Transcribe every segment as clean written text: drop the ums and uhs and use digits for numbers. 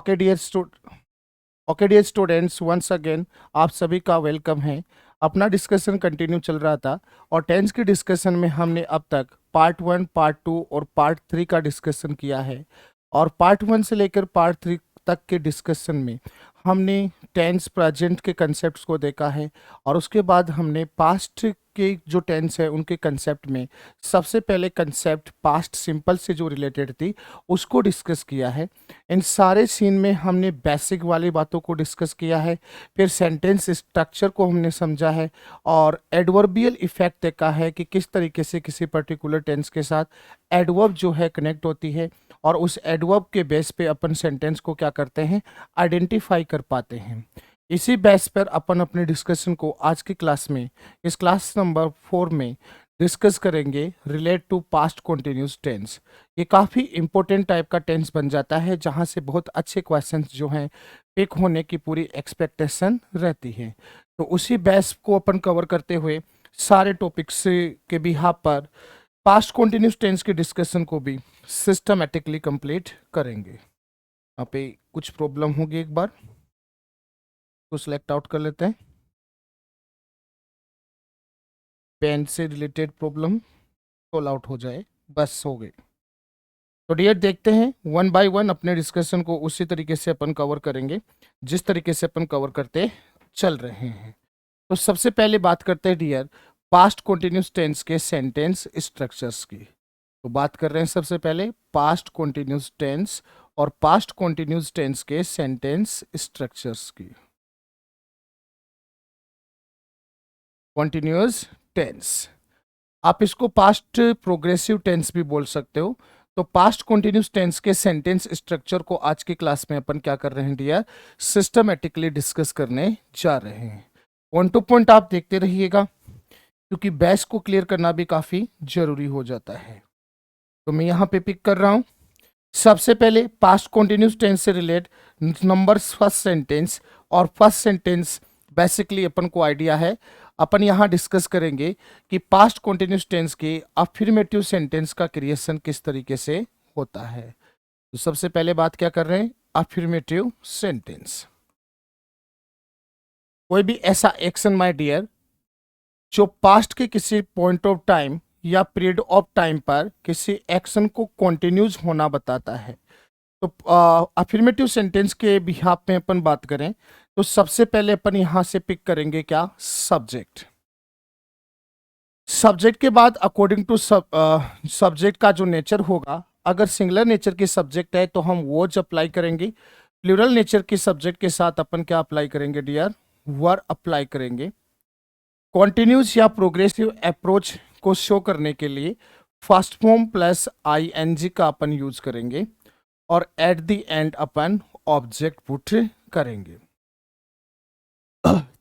Okay dear okay dear students, once again आप सभी का वेलकम है। अपना डिस्कशन कंटिन्यू चल रहा था और टेंस की डिस्कशन में हमने अब तक पार्ट 1, पार्ट 2 और पार्ट 3 का डिस्कशन किया है। और पार्ट 1 से लेकर पार्ट 3 तक के डिस्कशन में हमने टेंस प्रेजेंट के कंसेप्ट्स को देखा है। और उसके बाद हमने पास्ट के जो टेंस है उनके कंसेप्ट में सबसे पहले कंसेप्ट पास्ट सिंपल से जो रिलेटेड थी उसको डिस्कस किया है। इन सारे सीन में हमने बेसिक वाली बातों को डिस्कस किया है, फिर सेंटेंस स्ट्रक्चर को हमने समझा है और एडवर्बियल इफेक्ट देखा है कि किस तरीके से किसी पर्टिकुलर टेंस के साथ एडवर्ब जो है कनेक्ट होती है और उस एडवर्ब के बेस पे अपन सेंटेंस को क्या करते हैं, आइडेंटिफाई कर पाते हैं। इसी बेस पर अपन अपने डिस्कशन को आज की क्लास में, इस क्लास नंबर 4 में डिस्कस करेंगे relate to past continuous tense. ये काफ़ी इंपॉर्टेंट टाइप का टेंस बन जाता है जहाँ से बहुत अच्छे क्वेश्चंस जो हैं पिक होने की पूरी एक्सपेक्टेशन रहती है। तो उसी बेस को अपन कवर करते हुए सारे टॉपिक्स के बिहाफ पर पास्ट कंटिन्यूस टेंस के डिस्कशन को भी सिस्टमेटिकली कंप्लीट करेंगे। यहाँ पे कुछ प्रॉब्लम होगी, एक बार तो सिलेक्ट आउट कर लेते हैं। पेन से रिलेटेड प्रॉब्लम सोल्व आउट हो जाए, बस हो गई। तो डियर देखते हैं वन बाय वन अपने डिस्कशन को उसी तरीके से अपन कवर करेंगे जिस तरीके से अपन कवर करते चल रहे हैं। तो सबसे पहले बात करते हैं डियर पास्ट कंटिन्यूस टेंस के सेंटेंस स्ट्रक्चर्स की। तो बात कर रहे हैं सबसे पहले पास्ट कंटिन्यूस टेंस और पास्ट कंटिन्यूस टेंस के सेंटेंस स्ट्रक्चर्स की। कंटिन्यूस टेंस, आप इसको पास्ट प्रोग्रेसिव टेंस भी बोल सकते हो। तो पास्ट कंटिन्यूस टेंस के सेंटेंस स्ट्रक्चर को आज की क्लास में अपन क्या कर रहे हैं डियर, सिस्टमेटिकली डिस्कस करने जा रहे हैं। पॉइंट टू पॉइंट आप देखते रहिएगा क्योंकि बैच को क्लियर करना भी काफी जरूरी हो जाता है। तो मैं यहाँ पे पिक कर रहा हूँ सबसे पहले पास्ट कंटिन्यूस टेंस से रिलेट नंबर फर्स्ट सेंटेंस। और फर्स्ट सेंटेंस बेसिकली अपन को आइडिया है, अपन यहाँ डिस्कस करेंगे कि पास्ट कंटिन्यूस टेंस के अफर्मेटिव सेंटेंस का क्रिएशन किस तरीके से होता है। तो सबसे पहले बात क्या कर रहे हैं, अफर्मेटिव सेंटेंस। कोई भी ऐसा एक्शन माय डियर जो पास्ट के किसी पॉइंट ऑफ टाइम या पीरियड ऑफ टाइम पर किसी एक्शन को कंटिन्यूज होना बताता है। तो अफर्मेटिव सेंटेंस के बिहाफ में अपन बात करें तो सबसे पहले अपन यहां से पिक करेंगे क्या, सब्जेक्ट। सब्जेक्ट के बाद अकॉर्डिंग टू सब्जेक्ट का जो नेचर होगा, अगर सिंगुलर नेचर की सब्जेक्ट है तो हम वॉज अप्लाई करेंगे। प्लूरल नेचर की सब्जेक्ट के साथ अपन क्या अप्लाई करेंगे डियर, वर अप्लाई करेंगे। कॉन्टिन्यूस या प्रोग्रेसिव अप्रोच को शो करने के लिए फर्स्ट फॉर्म प्लस आईएनजी का अपन यूज करेंगे और at the and upon object put करेंगे।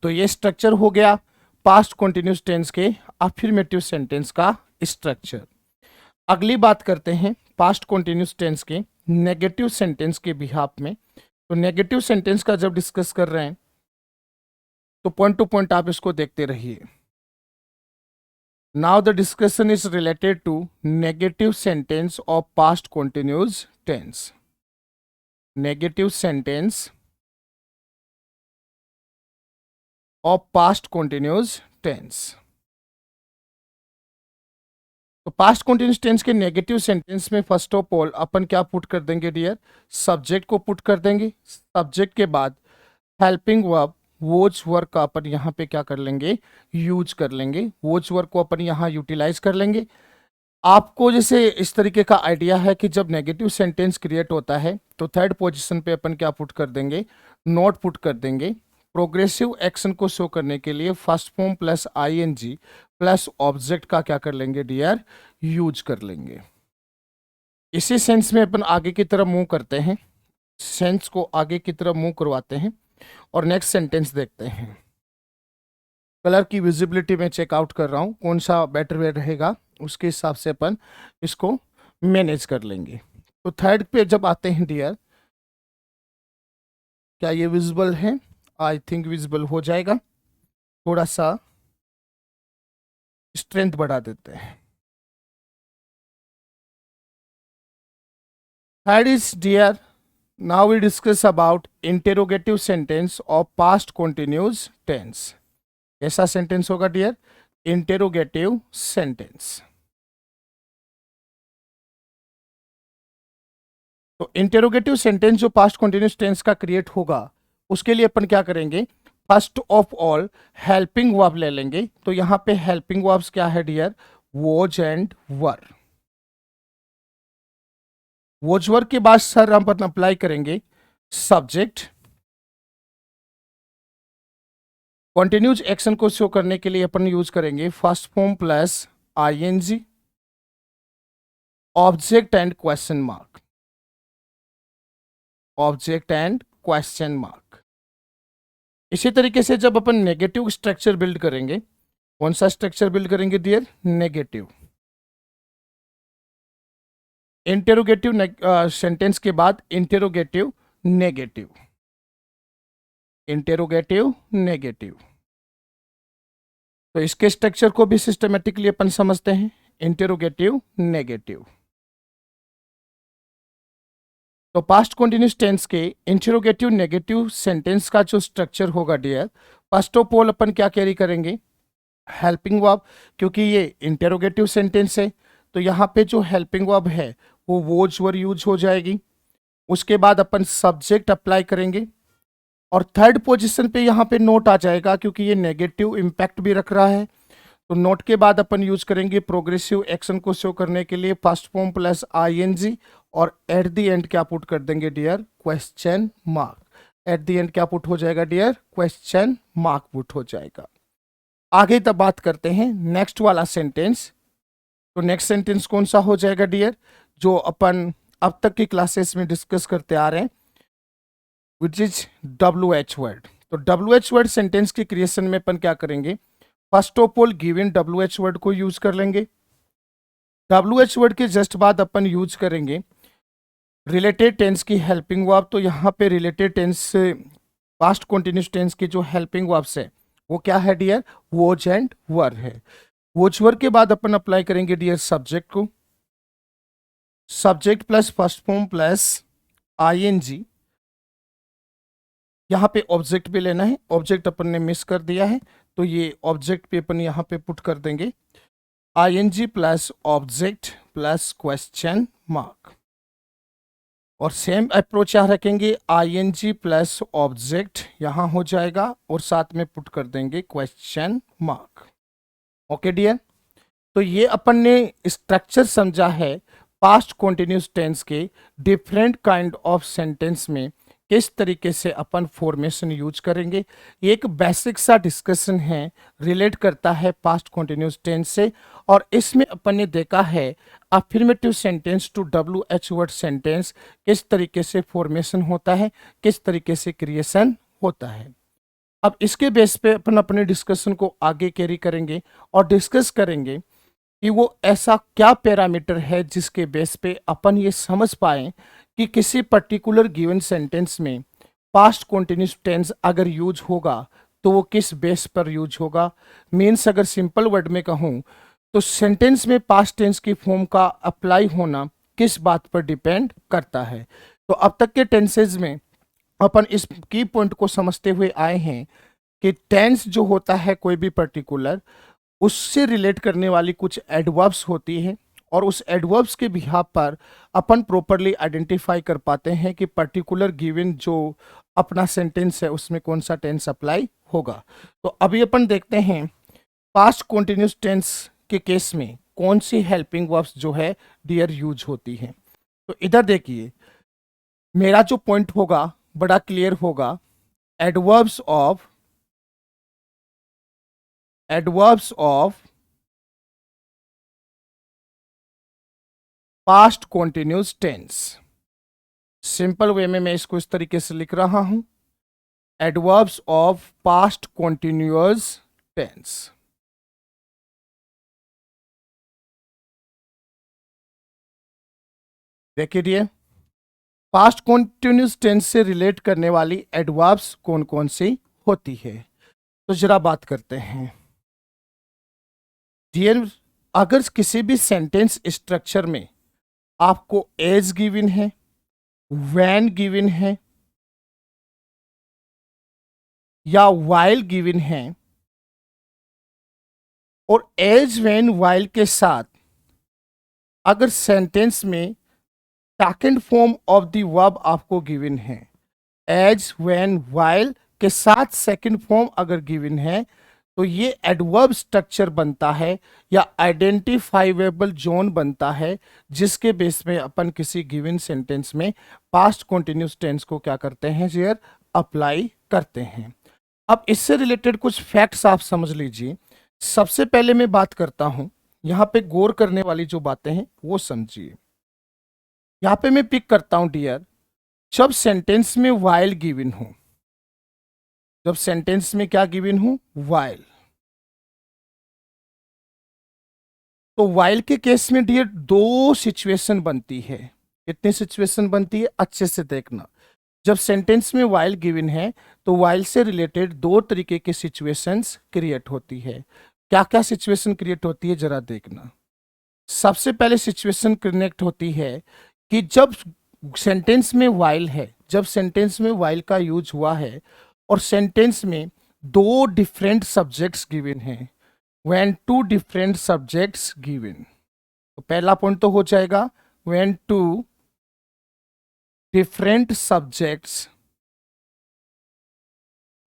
तो ये स्ट्रक्चर हो गया पास्ट कंटिन्यूस टेंस के अफर्मेटिव सेंटेंस का स्ट्रक्चर। अगली बात करते हैं पास्ट कंटिन्यूस टेंस के नेगेटिव सेंटेंस के बिहाफ में। तो नेगेटिव सेंटेंस का जब डिस्कस कर रहे हैं तो पॉइंट टू पॉइंट आप इसको देखते रहिए। Now the discussion is related to negative sentence of past continuous tense. Negative sentence of past continuous tense. तो पास्ट कंटिन्यूस टेंस के नेगेटिव सेंटेंस में फर्स्ट ऑफ ऑल अपन क्या पुट कर देंगे डियर, सब्जेक्ट को पुट कर देंगे। सब्जेक्ट के बाद हेल्पिंग वर्ब वोज वर्क का अपन यहाँ पे क्या कर लेंगे, यूज कर लेंगे। वोज वर्क को अपन यहाँ यूटिलाइज कर लेंगे। आपको जैसे इस तरीके का आइडिया है कि जब नेगेटिव सेंटेंस क्रिएट होता है तो थर्ड पोजीशन पे अपन क्या पुट कर देंगे, नॉट पुट कर देंगे। प्रोग्रेसिव एक्शन को शो करने के लिए first form plus ING plus object का क्या कर लेंगे डियर, यूज कर लेंगे। इसी सेंस में अपन आगे की तरफ मूव करते हैं, सेंस को आगे की तरफ मूव करवाते हैं और नेक्स्ट सेंटेंस देखते हैं। कलर की विजिबिलिटी में चेकआउट कर रहा हूँ कौन सा बेटर वे रहेगा, उसके हिसाब से अपन इसको मैनेज कर लेंगे। तो थर्ड पे जब आते हैं डियर, क्या ये विजिबल है, आई थिंक विजिबल हो जाएगा। थोड़ा सा स्ट्रेंथ बढ़ा देते हैं। Third is dear Now we discuss about interrogative sentence of past continuous tense. कैसा सेंटेंस होगा डियर? Interrogative sentence. तो इंटेरोगेटिव सेंटेंस जो पास्ट कंटिन्यूस टेंस का क्रिएट होगा उसके लिए अपन क्या करेंगे? First of all helping verb ले लेंगे। तो यहां पे हेल्पिंग वर्ब्स क्या है dear? Was and were. Was were के बाद सर हम अपन अप्लाई करेंगे सब्जेक्ट। कंटिन्यूस एक्शन को शो करने के लिए अपन यूज करेंगे first form plus I N G, object and question mark. Object and question mark. इसी तरीके से जब अपन नेगेटिव स्ट्रक्चर बिल्ड करेंगे, कौन सा स्ट्रक्चर बिल्ड करेंगे डियर? नेगेटिव। इंटेरोगेटिव सेंटेंस के बाद इंटेरोगेटिव नेगेटिव। Interrogative negative. तो इसके स्ट्रक्चर को भी सिस्टमेटिकली अपन समझते हैं। Interrogative negative. तो पास्ट कंटिन्यूस टेंस के इंटेरोगेटिव नेगेटिव सेंटेंस का जो स्ट्रक्चर होगा डियर, फर्स्ट ऑफ ऑल अपन क्या कैरी करेंगे? Helping verb. क्योंकि ये इंटेरोगेटिव सेंटेंस है तो यहाँ पे जो हेल्पिंग वर्ब है वो वोज वर यूज हो जाएगी। उसके बाद अपन सब्जेक्ट अप्लाई करेंगे और थर्ड पोजीशन पे यहाँ पे नोट आ जाएगा क्योंकि ये नेगेटिव इम्पैक्ट भी रख रहा है। तो नोट के बाद अपन यूज करेंगे प्रोग्रेसिव एक्शन को शो करने के लिए फर्स्ट फॉर्म प्लस आईएनजी और एट द एंड क्या पुट कर देंगे dear? Question mark. At the end क्या पुट हो जाएगा डियर? क्वेश्चन मार्क पुट हो जाएगा। आगे तब बात करते हैं नेक्स्ट वाला सेंटेंस। तो नेक्स्ट सेंटेंस कौन सा हो जाएगा डियर? जो अपन अब तक की क्लासेस में डिस्कस करते आ रहे हैं, विच इज WH वर्ड। तो WH वर्ड सेंटेंस के क्रिएशन में अपन क्या करेंगे? First of all given WH word को यूज कर लेंगे। WH वर्ड के जस्ट बाद अपन यूज करेंगे रिलेटेड टेंस की हेल्पिंग वर्ब। तो यहाँ पे related tense past continuous tense की जो हेल्पिंग वर्ब्स है वो क्या है डियर? वोज एंड वर है। वोज वर के बाद अपन अप्लाई करेंगे डियर सब्जेक्ट को। Subject plus first form plus ING. यहाँ पे ऑब्जेक्ट भी लेना है, ऑब्जेक्ट अपन ने मिस कर दिया है तो ये ऑब्जेक्ट पे अपन यहाँ पे पुट कर देंगे ING plus object plus question mark. और सेम अप्रोच यहाँ रखेंगे आईएनजी प्लस ऑब्जेक्ट यहाँ हो जाएगा और साथ में पुट कर देंगे क्वेश्चन मार्क। ओके डियर, तो ये अपन ने स्ट्रक्चर समझा है पास्ट कंटिन्यूस टेंस के डिफरेंट काइंड ऑफ सेंटेंस में किस तरीके से अपन फॉर्मेशन यूज करेंगे। ये एक बेसिक सा डिस्कशन है, रिलेट करता है पास्ट कंटिन्यूस टेंस से। और इसमें अपन ने देखा है affirmative sentence to WH word sentence किस तरीके से फॉर्मेशन होता है, किस तरीके से क्रिएशन होता है। अब इसके बेस पे अपन अपने डिस्कशन को आगे कैरी करेंगे और डिस्कस करेंगे कि वो ऐसा क्या पैरामीटर है जिसके बेस पे अपन ये समझ पाए कि किसी पर्टिकुलर गिवन सेंटेंस में पास्ट कंटिन्यूस टेंस अगर यूज होगा तो वो किस बेस पर यूज होगा। मीन्स अगर सिंपल वर्ड में कहूँ तो सेंटेंस में पास्ट टेंस की फॉर्म का अप्लाई होना किस बात पर डिपेंड करता है। तो अब तक के टेंसेज में अपन इस की पॉइंट को समझते हुए आए हैं कि टेंस जो होता है कोई भी पर्टिकुलर, उससे रिलेट करने वाली कुछ एडवर्ब्स होती हैं और उस एडवर्ब्स के बिहाफ पर अपन प्रॉपरली आइडेंटिफाई कर पाते हैं कि पर्टिकुलर गिवन जो अपना सेंटेंस है उसमें कौन सा टेंस अप्लाई होगा। तो अभी अपन देखते हैं पास्ट कंटिन्यूस टेंस के केस में कौन सी हेल्पिंग वर्ब्स जो है डियर यूज होती हैं। तो इधर देखिए, मेरा जो पॉइंट होगा बड़ा क्लियर होगा। Adverbs of past continuous tense. Simple way में मैं इसको इस तरीके से लिख रहा हूं, adverbs of past continuous tense. देखिए पास्ट कंटिन्यूस टेंस से रिलेट करने वाली एडवर्ब्स कौन कौन सी होती है। तो जरा बात करते हैं डियर। अगर किसी भी सेंटेंस स्ट्रक्चर में आपको एज गिवन है व्हेन गिवन है या व्हाइल गिवन है, और एज व्हेन व्हाइल के साथ अगर सेंटेंस में second form of the verb आपको गिवन है, एज व्हेन व्हाइल के साथ सेकंड फॉर्म अगर गिवन है, तो ये एडवर्ब स्ट्रक्चर बनता है या आइडेंटिफाइबल जोन बनता है, जिसके बेस में अपन किसी गिवन सेंटेंस में पास्ट कॉन्टिन्यूस टेंस को क्या करते हैं जी, अप्लाई करते हैं। अब इससे रिलेटेड कुछ फैक्ट्स आप समझ लीजिए। सबसे पहले मैं बात करता हूं, यहां पे गौर करने वाली जो बातें हैं वो समझिए। यहां पे मैं पिक करता हूं डियर, जब सेंटेंस में वाइल गिवन हो, जब सेंटेंस में क्या गिवन हो, वाइल, तो वाइल के केस में डियर दो सिचुएशन बनती है। कितनी सिचुएशन बनती है, अच्छे से देखना। जब सेंटेंस में वाइल गिवन है तो वाइल से रिलेटेड दो तरीके की सिचुएशंस क्रिएट होती है। क्या क्या सिचुएशन क्रिएट होती है जरा देखना। सबसे पहले सिचुएशन कनेक्ट होती है कि जब सेंटेंस में वाइल है, जब सेंटेंस में वाइल का यूज हुआ है और सेंटेंस में दो डिफरेंट सब्जेक्ट्स गिवन हैं, when two different subjects given, तो पहला पॉइंट तो हो जाएगा when two different subjects,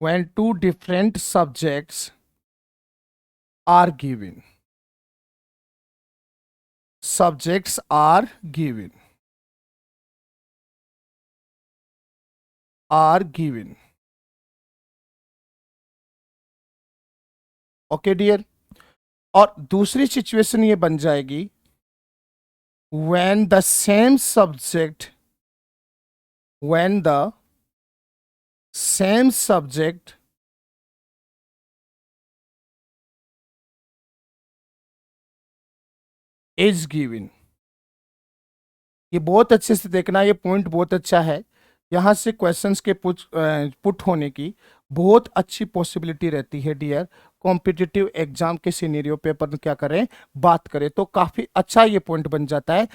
when two different subjects are given, subjects are given, are given, okay dear. और दूसरी सिचुएशन ये बन जाएगी when the same subject, when the same subject is given। ये बहुत अच्छे से देखना, ये पॉइंट बहुत अच्छा है। यहाँ से क्वेश्चंस के पुट होने की बहुत अच्छी पॉसिबिलिटी रहती है डियर। कॉम्पिटिटिव एग्जाम के सिनेरियो पे अपन क्या करें, बात करें, तो काफ़ी अच्छा ये पॉइंट बन जाता है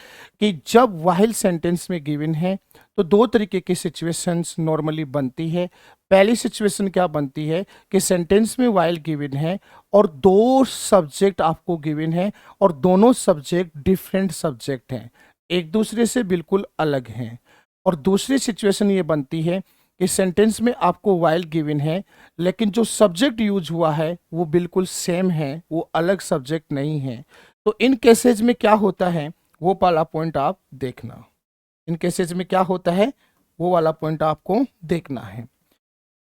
कि जब वाइल सेंटेंस में गिवन है तो दो तरीके की सिचुएशंस नॉर्मली बनती है। पहली सिचुएशन क्या बनती है कि सेंटेंस में वाइल गिवन है और दो सब्जेक्ट आपको गिवन है और दोनों सब्जेक्ट डिफरेंट सब्जेक्ट हैं, एक दूसरे से बिल्कुल अलग हैं। और दूसरी सिचुएशन ये बनती है कि सेंटेंस में आपको वाइल गिवन है लेकिन जो सब्जेक्ट यूज हुआ है वो बिल्कुल सेम है, वो अलग सब्जेक्ट नहीं है। तो इन केसेज में क्या होता है वो वाला पॉइंट आप देखना। इन केसेज में क्या होता है वो वाला पॉइंट आपको देखना है।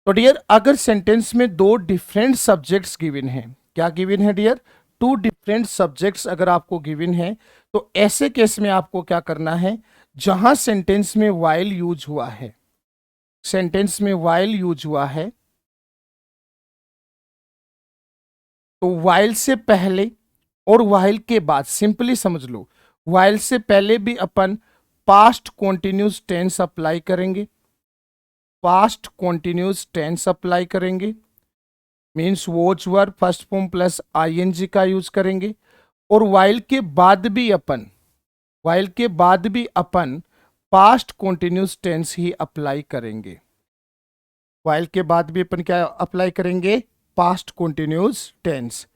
तो डियर अगर सेंटेंस में दो डिफरेंट सब्जेक्ट्स गिवन हैं, क्या गिवन है डियर, टू डिफरेंट सब्जेक्ट्स अगर आपको गिवन है, तो ऐसे केस में आपको क्या करना है, जहां सेंटेंस में वाइल यूज हुआ है, सेंटेंस में वाइल यूज हुआ है, तो वाइल से पहले और वाइल के बाद सिंपली समझ लो, वाइल से पहले भी अपन पास्ट कॉन्टिन्यूस टेंस अप्लाई करेंगे, पास्ट कॉन्टिन्यूस टेंस अप्लाई करेंगे, means watch verb first form plus ING का यूज करेंगे। और वाइल के बाद भी अपन, वाइल के बाद भी अपन पास्ट कॉन्टिन्यूस टेंस ही अप्लाई करेंगे, वाइल के बाद भी अपन क्या अप्लाई करेंगे, पास्ट कॉन्टिन्यूस टेंस।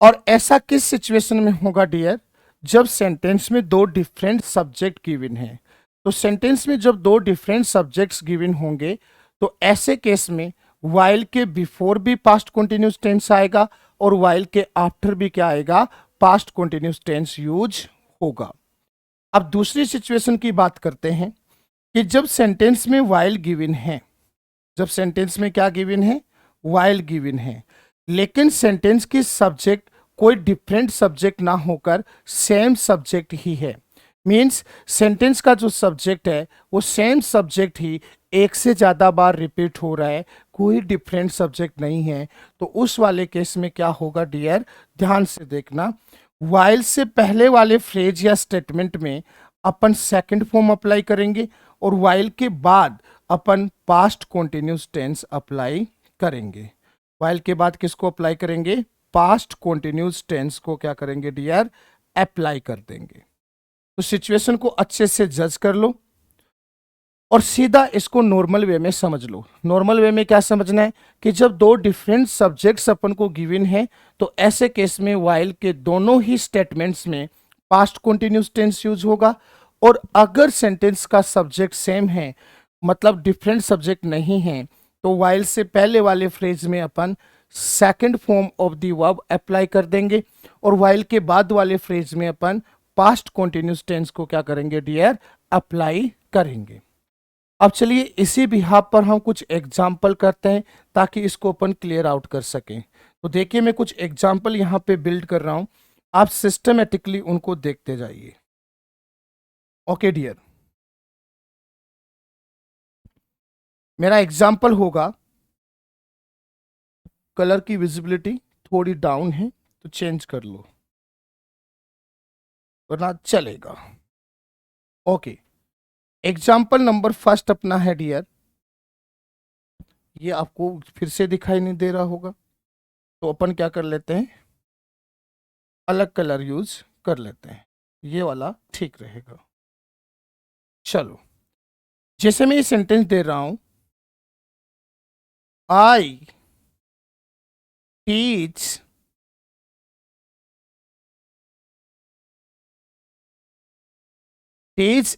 और ऐसा किस सिचुएशन में होगा डियर, जब सेंटेंस में दो डिफरेंट सब्जेक्ट गिवन है। तो सेंटेंस में जब दो डिफरेंट सब्जेक्ट्स गिवन होंगे तो ऐसे केस में वाइल के बिफोर भी पास्ट कॉन्टिन्यूस टेंस आएगा और वाइल के आफ्टर भी क्या आएगा, पास्ट कॉन्टिन्यूस टेंस यूज होगा। अब दूसरी सिचुएशन की बात करते हैं कि जब सेंटेंस में वाइल गिवन है, जब सेंटेंस में क्या गिवन है, वाइल गिवन है, लेकिन सेंटेंस की सब्जेक्ट कोई डिफरेंट सब्जेक्ट ना होकर सेम सब्जेक्ट ही है, मीन्स सेंटेंस का जो सब्जेक्ट है वो सेम सब्जेक्ट ही एक से ज़्यादा बार रिपीट हो रहा है, कोई डिफरेंट सब्जेक्ट नहीं है। तो उस वाले केस में क्या होगा डियर, ध्यान से देखना, वाइल से पहले वाले फ्रेज या स्टेटमेंट में अपन सेकंड फॉर्म अप्लाई करेंगे और वाइल के बाद अपन पास्ट कॉन्टिन्यूस टेंस अप्लाई करेंगे। वाइल के बाद किसको अप्लाई करेंगे, पास्ट कॉन्टिन्यूस टेंस को क्या करेंगे डियर, अप्लाई कर देंगे। तो सिचुएशन को अच्छे से जज कर लो। और सीधा इसको नॉर्मल वे में समझ लो। नॉर्मल वे में क्या समझना है कि जब दो डिफरेंट सब्जेक्ट्स अपन को गिवन है तो ऐसे केस में व्हाइल के दोनों ही स्टेटमेंट्स में पास्ट कंटिन्यूअस टेंस यूज होगा। और अगर सेंटेंस का सब्जेक्ट सेम है, मतलब डिफरेंट सब्जेक्ट नहीं है, तो व्हाइल से पहले वाले फ्रेज में अपन second form of the verb apply कर देंगे और व्हाइल के बाद वाले फ्रेज में अपन पास्ट कंटिन्यूअस टेंस को क्या करेंगे डियर, अप्लाई करेंगे। अब चलिए इसी बिहाफ पर हम कुछ एग्जाम्पल करते हैं ताकि इसको अपन क्लियर आउट कर सकें। तो देखिए मैं कुछ एग्जाम्पल यहाँ पे बिल्ड कर रहा हूं, आप सिस्टमेटिकली उनको देखते जाइए। ओके डियर, मेरा एग्जाम्पल होगा, कलर की विजिबिलिटी थोड़ी डाउन है तो चेंज कर लो वरना चलेगा। ओके, एग्जाम्पल नंबर फर्स्ट अपना है डियर, ये आपको फिर से दिखाई नहीं दे रहा होगा तो अपन क्या कर लेते हैं, अलग कलर यूज कर लेते हैं, ये वाला ठीक रहेगा। चलो, जैसे मैं ये सेंटेंस दे रहा हूं, I teach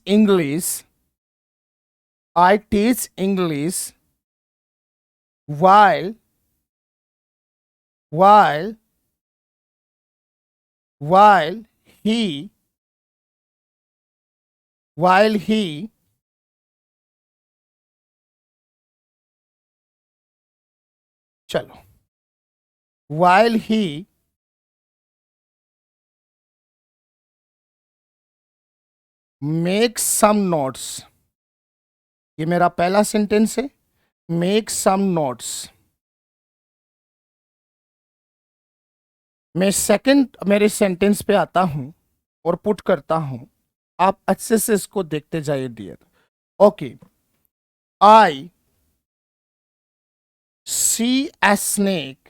English, I teach English while while while he while he चलो, while he makes some notes, ये मेरा पहला सेंटेंस है, make some notes। मैं सेकंड मेरे सेंटेंस पे आता हूं और पुट करता हूं, आप अच्छे से इसको देखते जाइए dear. Okay, I see a snake,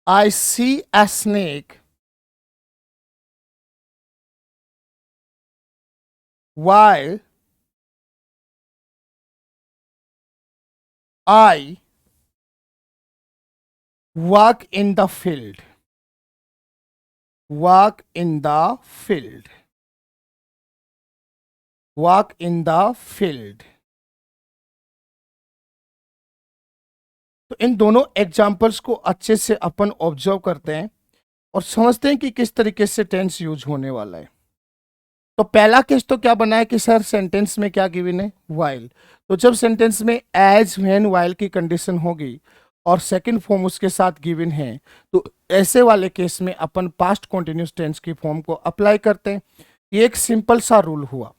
I see a snake while I work in the field, work in the field, work in the field। तो इन दोनों एग्जाम्पल्स को अच्छे से अपन ऑब्जर्व करते हैं और समझते हैं कि किस तरीके से टेंस यूज होने वाला है। तो पहला केस तो क्या बना है कि सर सेंटेंस में क्या गिवन है, वाइल। तो जब सेंटेंस में एज व्हेन वाइल की कंडीशन होगी और सेकंड फॉर्म उसके साथ गिवन है तो ऐसे वाले केस में अपन पास्ट कंटिन्यूअस टेंस की फॉर्म को अप्लाई करते हैं। ये एक सिंपल सा रूल हुआ।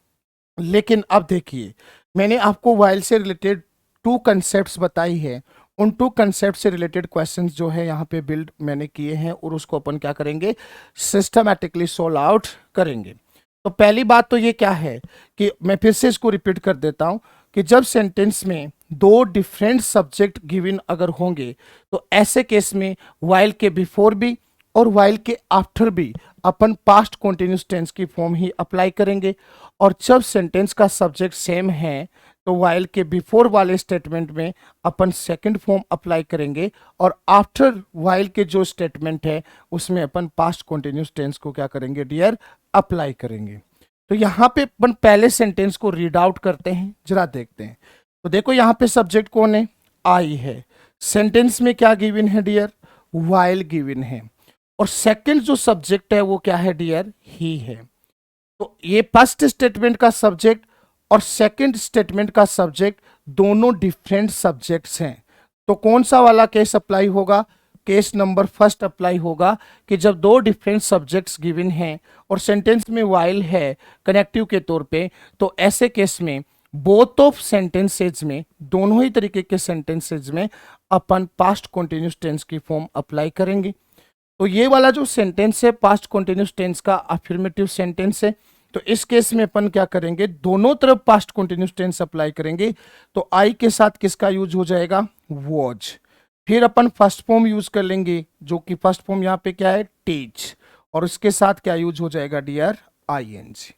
लेकिन अब देखिए, मैंने आपको वाइल से रिलेटेड टू कंसेप्ट्स बताई है, उन टू कंसेप्ट से रिलेटेड क्वेश्चंस जो है यहाँ पे बिल्ड मैंने किए हैं और उसको अपन क्या करेंगे, सिस्टमैटिकली सोल्व आउट करेंगे। तो पहली बात तो ये क्या है कि मैं फिर से इसको रिपीट कर देता हूं कि जब सेंटेंस में दो डिफरेंट सब्जेक्ट गिवन अगर होंगे तो ऐसे केस में वाइल के बिफोर भी और वाइल के आफ्टर भी अपन पास्ट कंटिन्यूअस टेंस की फॉर्म ही अप्लाई करेंगे। और जब सेंटेंस का सब्जेक्ट सेम है तो वाइल के बिफोर वाले स्टेटमेंट में अपन सेकंड फॉर्म अप्लाई करेंगे और आफ्टर वाइल के जो स्टेटमेंट है उसमें अपन पास्ट कंटिन्यूअस टेंस को क्या करेंगे डियर, अप्लाई करेंगे। तो यहाँ पे अपन पहले सेंटेंस को रीड आउट करते हैं, जरा देखते हैं। तो देखो यहाँ पे सब्जेक्ट कौन है, आई है। सेंटेंस में क्या गिवन है डियर, वाइल गिवन है। और सेकंड जो सब्जेक्ट है वो क्या है डियर, ही है। तो ये फर्स्ट स्टेटमेंट का सब्जेक्ट और सेकंड स्टेटमेंट का सब्जेक्ट दोनों डिफरेंट सब्जेक्ट्स हैं। तो कौन सा वाला केस अप्लाई होगा, केस नंबर फर्स्ट अप्लाई होगा कि जब दो डिफरेंट सब्जेक्ट्स गिवन हैं और सेंटेंस में वाइल है कनेक्टिव के तौर पे, तो ऐसे केस में बोथ ऑफ सेंटेंसेज में, दोनों ही तरीके के सेंटेंसेज में अपन पास्ट कंटिन्यूअस टेंस की फॉर्म अप्लाई करेंगे। तो ये वाला जो सेंटेंस है पास्ट कंटिन्यूअस टेंस का अफर्मेटिव सेंटेंस है। तो इस केस में अपन क्या करेंगे, दोनों तरफ पास्ट कंटिन्यूअस टेंस अप्लाई करेंगे। तो आई के साथ किसका यूज हो जाएगा, वॉज। फिर अपन फर्स्ट फॉर्म यूज कर लेंगे जो कि फर्स्ट फॉर्म यहाँ पे क्या है, टीच, और उसके साथ क्या यूज हो जाएगा डियर, आईएनजी।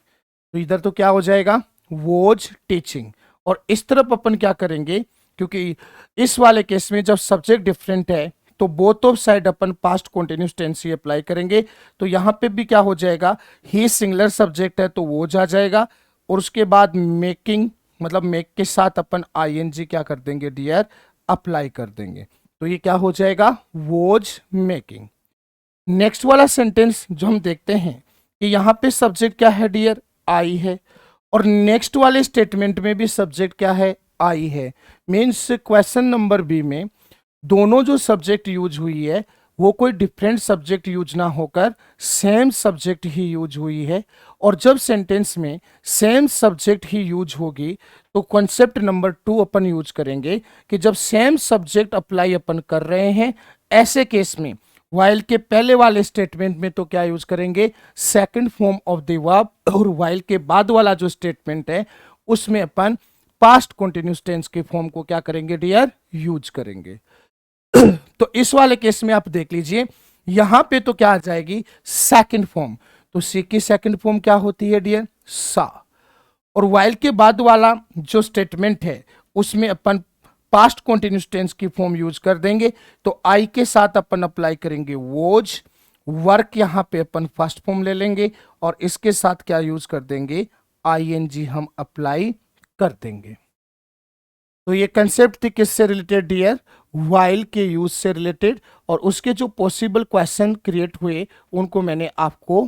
तो इधर तो क्या हो जाएगा, वॉज टीचिंग। और इस तरफ अपन क्या करेंगे, क्योंकि इस वाले केस में जब सब्जेक्ट डिफरेंट है तो बोथ ऑफ साइड अपन पास्ट कंटिन्यूस टेंस ही अप्लाई करेंगे। तो यहाँ पे भी क्या हो जाएगा, ही सिंगुलर सब्जेक्ट है तो वॉज आ जाएगा, और उसके बाद मेकिंग मतलब मेक के साथ अपन आईएनजी क्या कर देंगे डियर, अप्लाई कर देंगे। तो ये क्या हो जाएगा, वॉज मेकिंग। नेक्स्ट वाला सेंटेंस जो हम देखते हैं कि यहाँ पे सब्जेक्ट क्या है डियर, आई है, और नेक्स्ट वाले स्टेटमेंट में भी सब्जेक्ट क्या है, आई है। मीन्स क्वेश्चन नंबर बी में दोनों जो सब्जेक्ट यूज हुई है वो कोई डिफरेंट सब्जेक्ट यूज ना होकर सेम सब्जेक्ट ही यूज हुई है। और जब सेंटेंस में सेम सब्जेक्ट ही यूज होगी तो कॉन्सेप्ट नंबर 2 अपन यूज करेंगे कि जब सेम सब्जेक्ट अप्लाई अपन कर रहे हैं, ऐसे केस में वाइल के पहले वाले स्टेटमेंट में तो क्या यूज करेंगे, second form of the verb, और वाइल के बाद वाला जो स्टेटमेंट है उसमें अपन पास्ट कंटिन्यूस टेंस के फॉर्म को क्या करेंगे डियर, यूज करेंगे। तो इस वाले केस में आप देख लीजिए, यहां पे तो क्या आ जाएगी, सेकंड फॉर्म। तो सी की सेकंड फॉर्म क्या होती है डियर, सा। और वाइल के बाद वाला जो स्टेटमेंट है उसमें अपन पास्ट कंटिन्यूस टेंस की फॉर्म यूज कर देंगे। तो आई के साथ अपन अप्लाई करेंगे वोज, वर्क यहां पे अपन फर्स्ट फॉर्म ले लेंगे, और इसके साथ क्या यूज कर देंगे, आईएनजी हम अप्लाई कर देंगे। तो ये कंसेप्ट थी किससे रिलेटेड डियर, वाइल के यूज से रिलेटेड, और उसके जो पॉसिबल क्वेश्चन क्रिएट हुए उनको मैंने आपको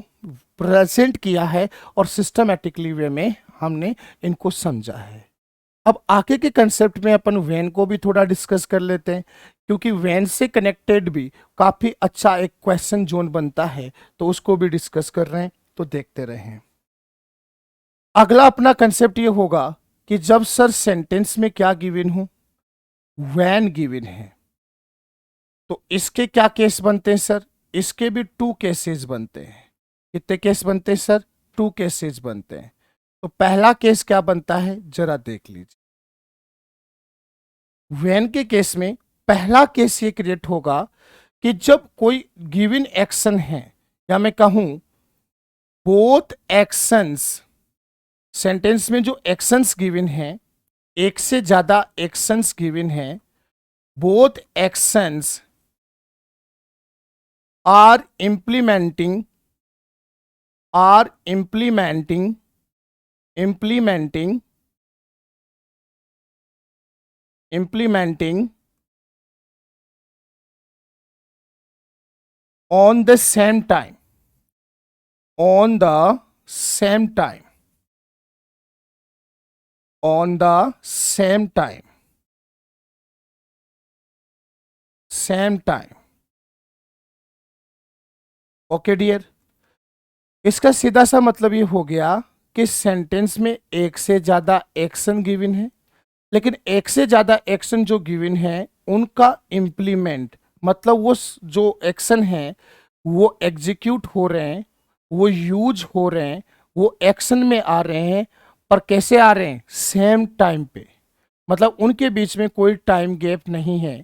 प्रेजेंट किया है और सिस्टमैटिकली वे में हमने इनको समझा है। अब आगे के कंसेप्ट में अपन वैन को भी थोड़ा डिस्कस कर लेते हैं, क्योंकि वैन से कनेक्टेड भी काफी अच्छा एक क्वेश्चन जोन बनता है, तो उसको भी डिस्कस कर रहे हैं, तो देखते रहें। अगला अपना कंसेप्ट ये होगा कि जब सर सेंटेंस में क्या गिवन हो, वैन गिवन है, तो इसके क्या केस बनते हैं सर, इसके भी 2 केसेस बनते हैं। कितने केस बनते हैं सर, 2 केसेस बनते हैं। तो पहला केस क्या बनता है जरा देख लीजिए। वैन के केस में पहला केस ये क्रिएट होगा कि जब कोई गिवन एक्शन है, या मैं कहूं बोथ एक्शंस, सेंटेंस में जो एक्शंस गिवन है, एक से ज्यादा एक्शंस गिवन है, both actions are implementing on the same time, on the same time, on the same time, same time। Okay dear, इसका सीधा सा मतलब ये हो गया कि सेंटेंस में एक से ज्यादा एक्शन गिवन है, लेकिन एक से ज्यादा एक्शन जो गिवन है उनका इम्प्लीमेंट मतलब वो जो एक्शन है वो एग्जीक्यूट हो रहे हैं, वो यूज हो रहे हैं, वो एक्शन में आ रहे हैं, पर कैसे आ रहे हैं, सेम टाइम पे। मतलब उनके बीच में कोई टाइम गैप नहीं है।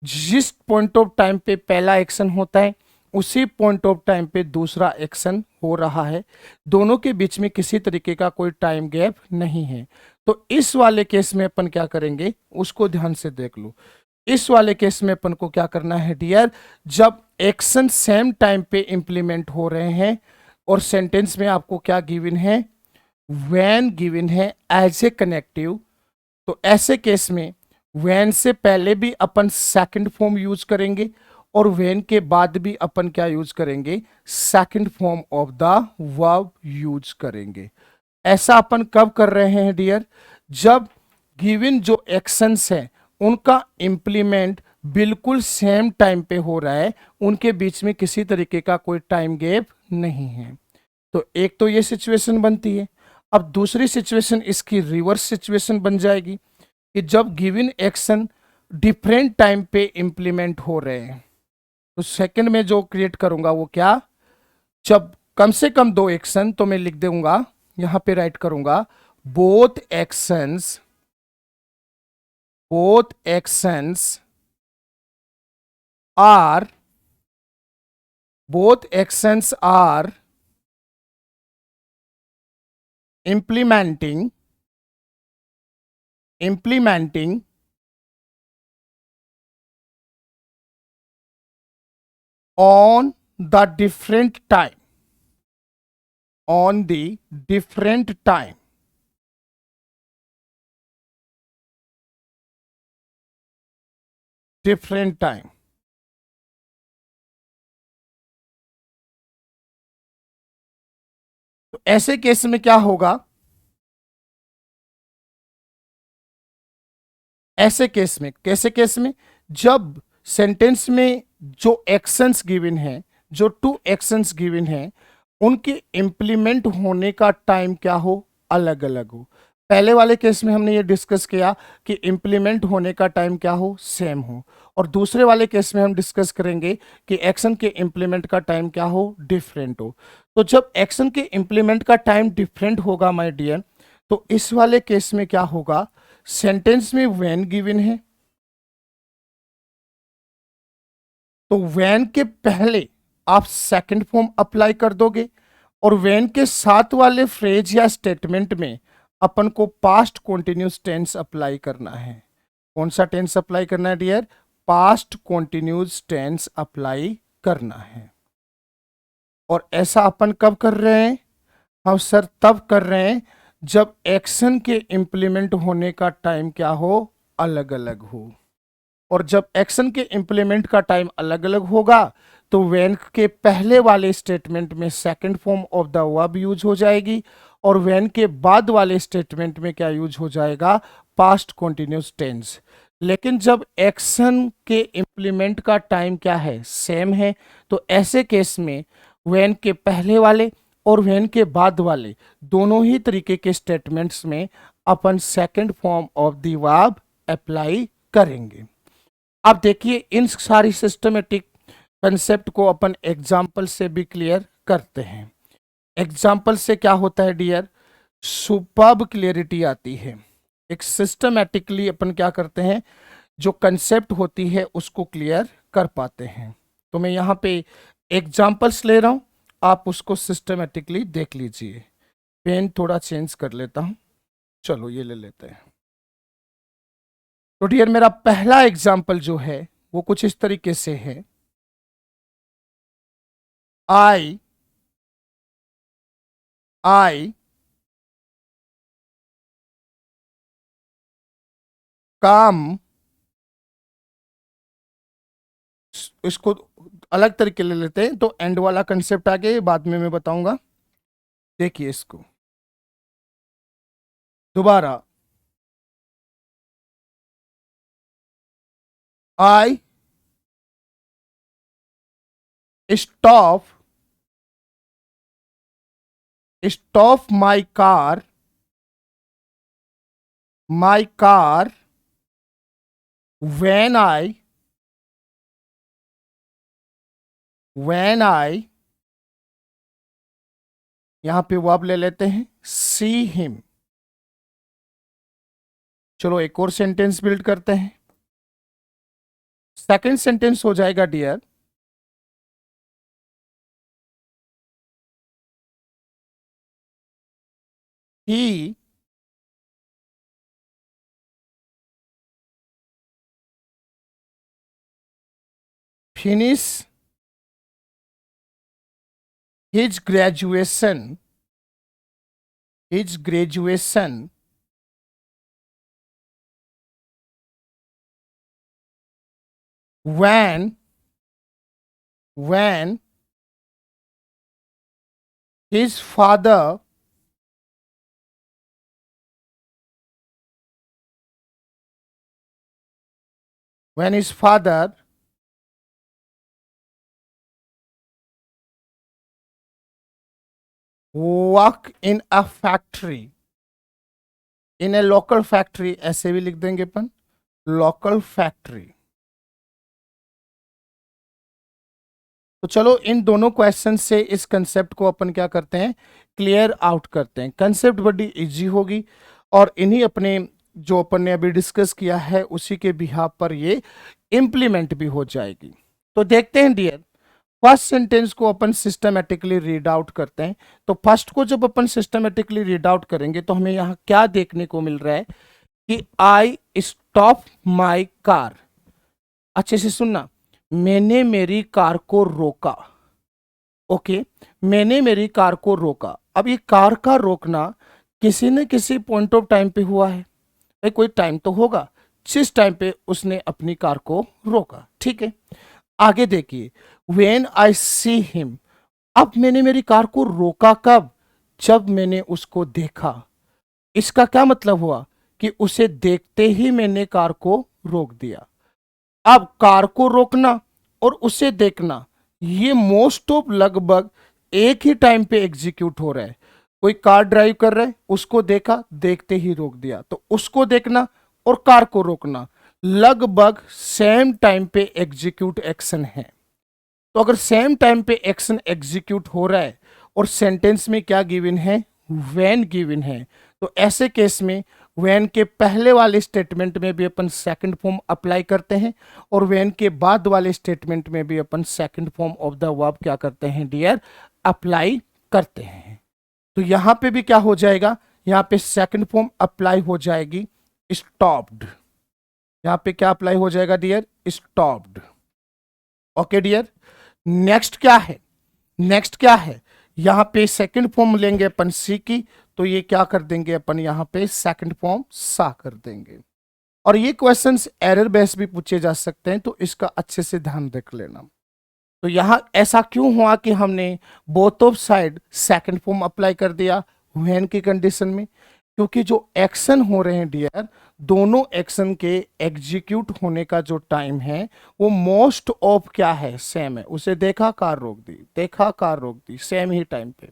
जिस पॉइंट ऑफ टाइम पे पहला एक्शन होता है उसी पॉइंट ऑफ टाइम पे दूसरा एक्शन हो रहा है, दोनों के बीच में किसी तरीके का कोई टाइम गैप नहीं है। तो इस वाले केस में अपन क्या करेंगे उसको ध्यान से देख लो। इस वाले केस में अपन को क्या करना है डियर, जब एक्शन सेम टाइम पे इंप्लीमेंट हो रहे हैं और सेंटेंस में आपको क्या गिवन है, व्हेन गिवन है एज ए कनेक्टिव, तो ऐसे केस में व्हेन से पहले भी अपन सेकंड फॉर्म यूज करेंगे और व्हेन के बाद भी अपन क्या यूज करेंगे, second form of the verb use करेंगे। ऐसा अपन कब कर रहे हैं डियर, जब गिवन जो एक्शंस है उनका इंप्लीमेंट बिल्कुल सेम टाइम पे हो रहा है, उनके बीच में किसी तरीके का कोई टाइम गैप नहीं है। तो एक तो ये सिचुएशन बनती है। अब दूसरी सिचुएशन इसकी रिवर्स सिचुएशन बन जाएगी कि जब गिवन एक्शन डिफरेंट टाइम पे इंप्लीमेंट हो रहे हैं, तो सेकंड में जो क्रिएट करूंगा वो क्या, जब कम से कम 2 एक्शन, तो मैं लिख दूंगा यहां पे राइट करूंगा both actions are implementing implementing on the different time, on the different time, different time. तो ऐसे केस में क्या होगा, ऐसे केस में, कैसे केस में, जब सेंटेंस में जो एक्शंस गिवन है, जो टू एक्शंस गिवन है, उनके इंप्लीमेंट होने का टाइम क्या हो, अलग अलग हो। पहले वाले केस में हमने ये डिस्कस किया कि इंप्लीमेंट होने का टाइम क्या हो, सेम हो, और दूसरे वाले केस में हम डिस्कस करेंगे कि एक्शन के इंप्लीमेंट का टाइम क्या हो, डिफरेंट हो। तो जब एक्शन के इंप्लीमेंट का टाइम डिफरेंट होगा माय डियर, तो इस वाले केस में क्या होगा, सेंटेंस में व्हेन गिवन है, तो व्हेन के पहले आप सेकंड फॉर्म अप्लाई कर दोगे, और व्हेन के साथ वाले फ्रेज या स्टेटमेंट में अपन को पास्ट कॉन्टिन्यूस टेंस अप्लाई करना है। कौन सा टेंस अप्लाई करना है dear, past continuous tense apply करना है। और ऐसा अपन कब कर रहे हैं, हम सर तब कर रहे हैं जब एक्शन के इंप्लीमेंट होने का टाइम क्या हो, अलग अलग हो। और जब एक्शन के इंप्लीमेंट का टाइम अलग अलग होगा तो व्हेन के पहले वाले स्टेटमेंट में second form of the verb use हो जाएगी, और व्हेन के बाद वाले स्टेटमेंट में क्या यूज हो जाएगा, पास्ट कॉन्टिन्यूस टेंस। लेकिन जब एक्शन के इंप्लीमेंट का टाइम क्या है, सेम है, तो ऐसे केस में व्हेन के पहले वाले और व्हेन के बाद वाले दोनों ही तरीके के स्टेटमेंट्स में अपन second form of the verb apply करेंगे। अब देखिए इन सारी सिस्टमेटिक कंसेप्ट को अपन एग्जाम्पल से भी क्लियर करते हैं। एग्जाम्पल से क्या होता है डियर, सुपर्ब क्लियरिटी आती है। एक सिस्टमेटिकली अपन क्या करते हैं, जो कंसेप्ट होती है उसको क्लियर कर पाते हैं। तो मैं यहाँ पे एग्जाम्पल्स ले रहा हूँ, आप उसको सिस्टमेटिकली देख लीजिए। पेन थोड़ा चेंज कर लेता हूँ, चलो ये ले लेते हैं। तो डियर मेरा पहला एग्जाम्पल जो है वो कुछ इस तरीके से है, आई काम, इसको अलग तरीके ले लेते हैं, तो एंड वाला कंसेप्ट आगे बाद में मैं बताऊंगा। देखिए इसको दोबारा, I stop my car when I यहां पे वर्ब ले लेते हैं, सी हिम। चलो एक और सेंटेंस बिल्ड करते हैं। सेकंड सेंटेंस हो जाएगा dear, he finish his graduation when his father work in a factory, in a local factory, ऐसे भी लिख देंगे अपन, लोकल फैक्ट्री। तो चलो इन दोनों क्वेश्चन से इस कंसेप्ट को अपन क्या करते हैं, क्लियर आउट करते हैं। कंसेप्ट बड़ी इजी होगी और इन्हीं अपने जो अपन ने अभी डिस्कस किया है उसी के बिहाफ पर ये इंप्लीमेंट भी हो जाएगी। तो देखते हैं डियर, फर्स्ट सेंटेंस को अपन सिस्टमेटिकली रीड आउट करते हैं। तो फर्स्ट को जब अपन सिस्टमेटिकली रीड आउट करेंगे तो हमें यहाँ क्या देखने को मिल रहा है कि आई स्टॉप माई कार। अच्छे से सुनना, मैंने मेरी कार को रोका। ओके, मैंने मेरी कार को रोका। अब ये कार का रोकना किसी न किसी पॉइंट ऑफ टाइम पे हुआ है भाई, कोई टाइम तो होगा जिस टाइम पे उसने अपनी कार को रोका। ठीक है, आगे देखिए, वेन आई सी हिम। अब मैंने मेरी कार को रोका कब? जब मैंने उसको देखा। इसका क्या मतलब हुआ कि उसे देखते ही मैंने कार को रोक दिया। अब कार को रोकना और उसे देखना, ये मोस्ट ऑफ लगभग एक ही टाइम पे एग्जीक्यूट हो रहा है। कोई कार ड्राइव कर रहा है, उसको देखा, देखते ही रोक दिया, तो उसको देखना और कार को रोकना लगभग सेम टाइम पे एग्जीक्यूट एक्शन है। तो अगर सेम टाइम पे एक्शन एग्जीक्यूट हो रहा है और सेंटेंस में क्या गिवन है? व्हेन गिवन है। तो ऐसे केस में व्हेन के पहले वाले स्टेटमेंट में भी अपन सेकंड फॉर्म अप्लाई करते हैं और व्हेन के बाद वाले स्टेटमेंट में भी अपन second form of the verb क्या करते हैं डियर? अप्लाई करते हैं। तो यहां पे भी क्या हो जाएगा? यहां पे सेकंड फॉर्म अप्लाई हो जाएगी स्टॉप्ड। यहां पे क्या अप्लाई हो जाएगा dear? Stopped. Okay dear, next क्या है? नेक्स्ट क्या है? यहां पे सेकंड फॉर्म लेंगे अपन सी की, तो ये क्या कर देंगे अपन? यहां पे सेकंड फॉर्म सा कर देंगे। और ये क्वेश्चंस एरर बेस भी पूछे जा सकते हैं, तो इसका अच्छे से ध्यान रख लेना। तो यहां ऐसा क्यों हुआ कि हमने both of side second form apply कर दिया व्हेन की कंडीशन में? क्योंकि जो एक्शन हो रहे हैं डियर, दोनों एक्शन के एग्जीक्यूट होने का जो टाइम है वो मोस्ट ऑफ क्या है? सेम है। उसे देखा, कार रोक दी, देखा, कार रोक दी, सेम ही टाइम पे।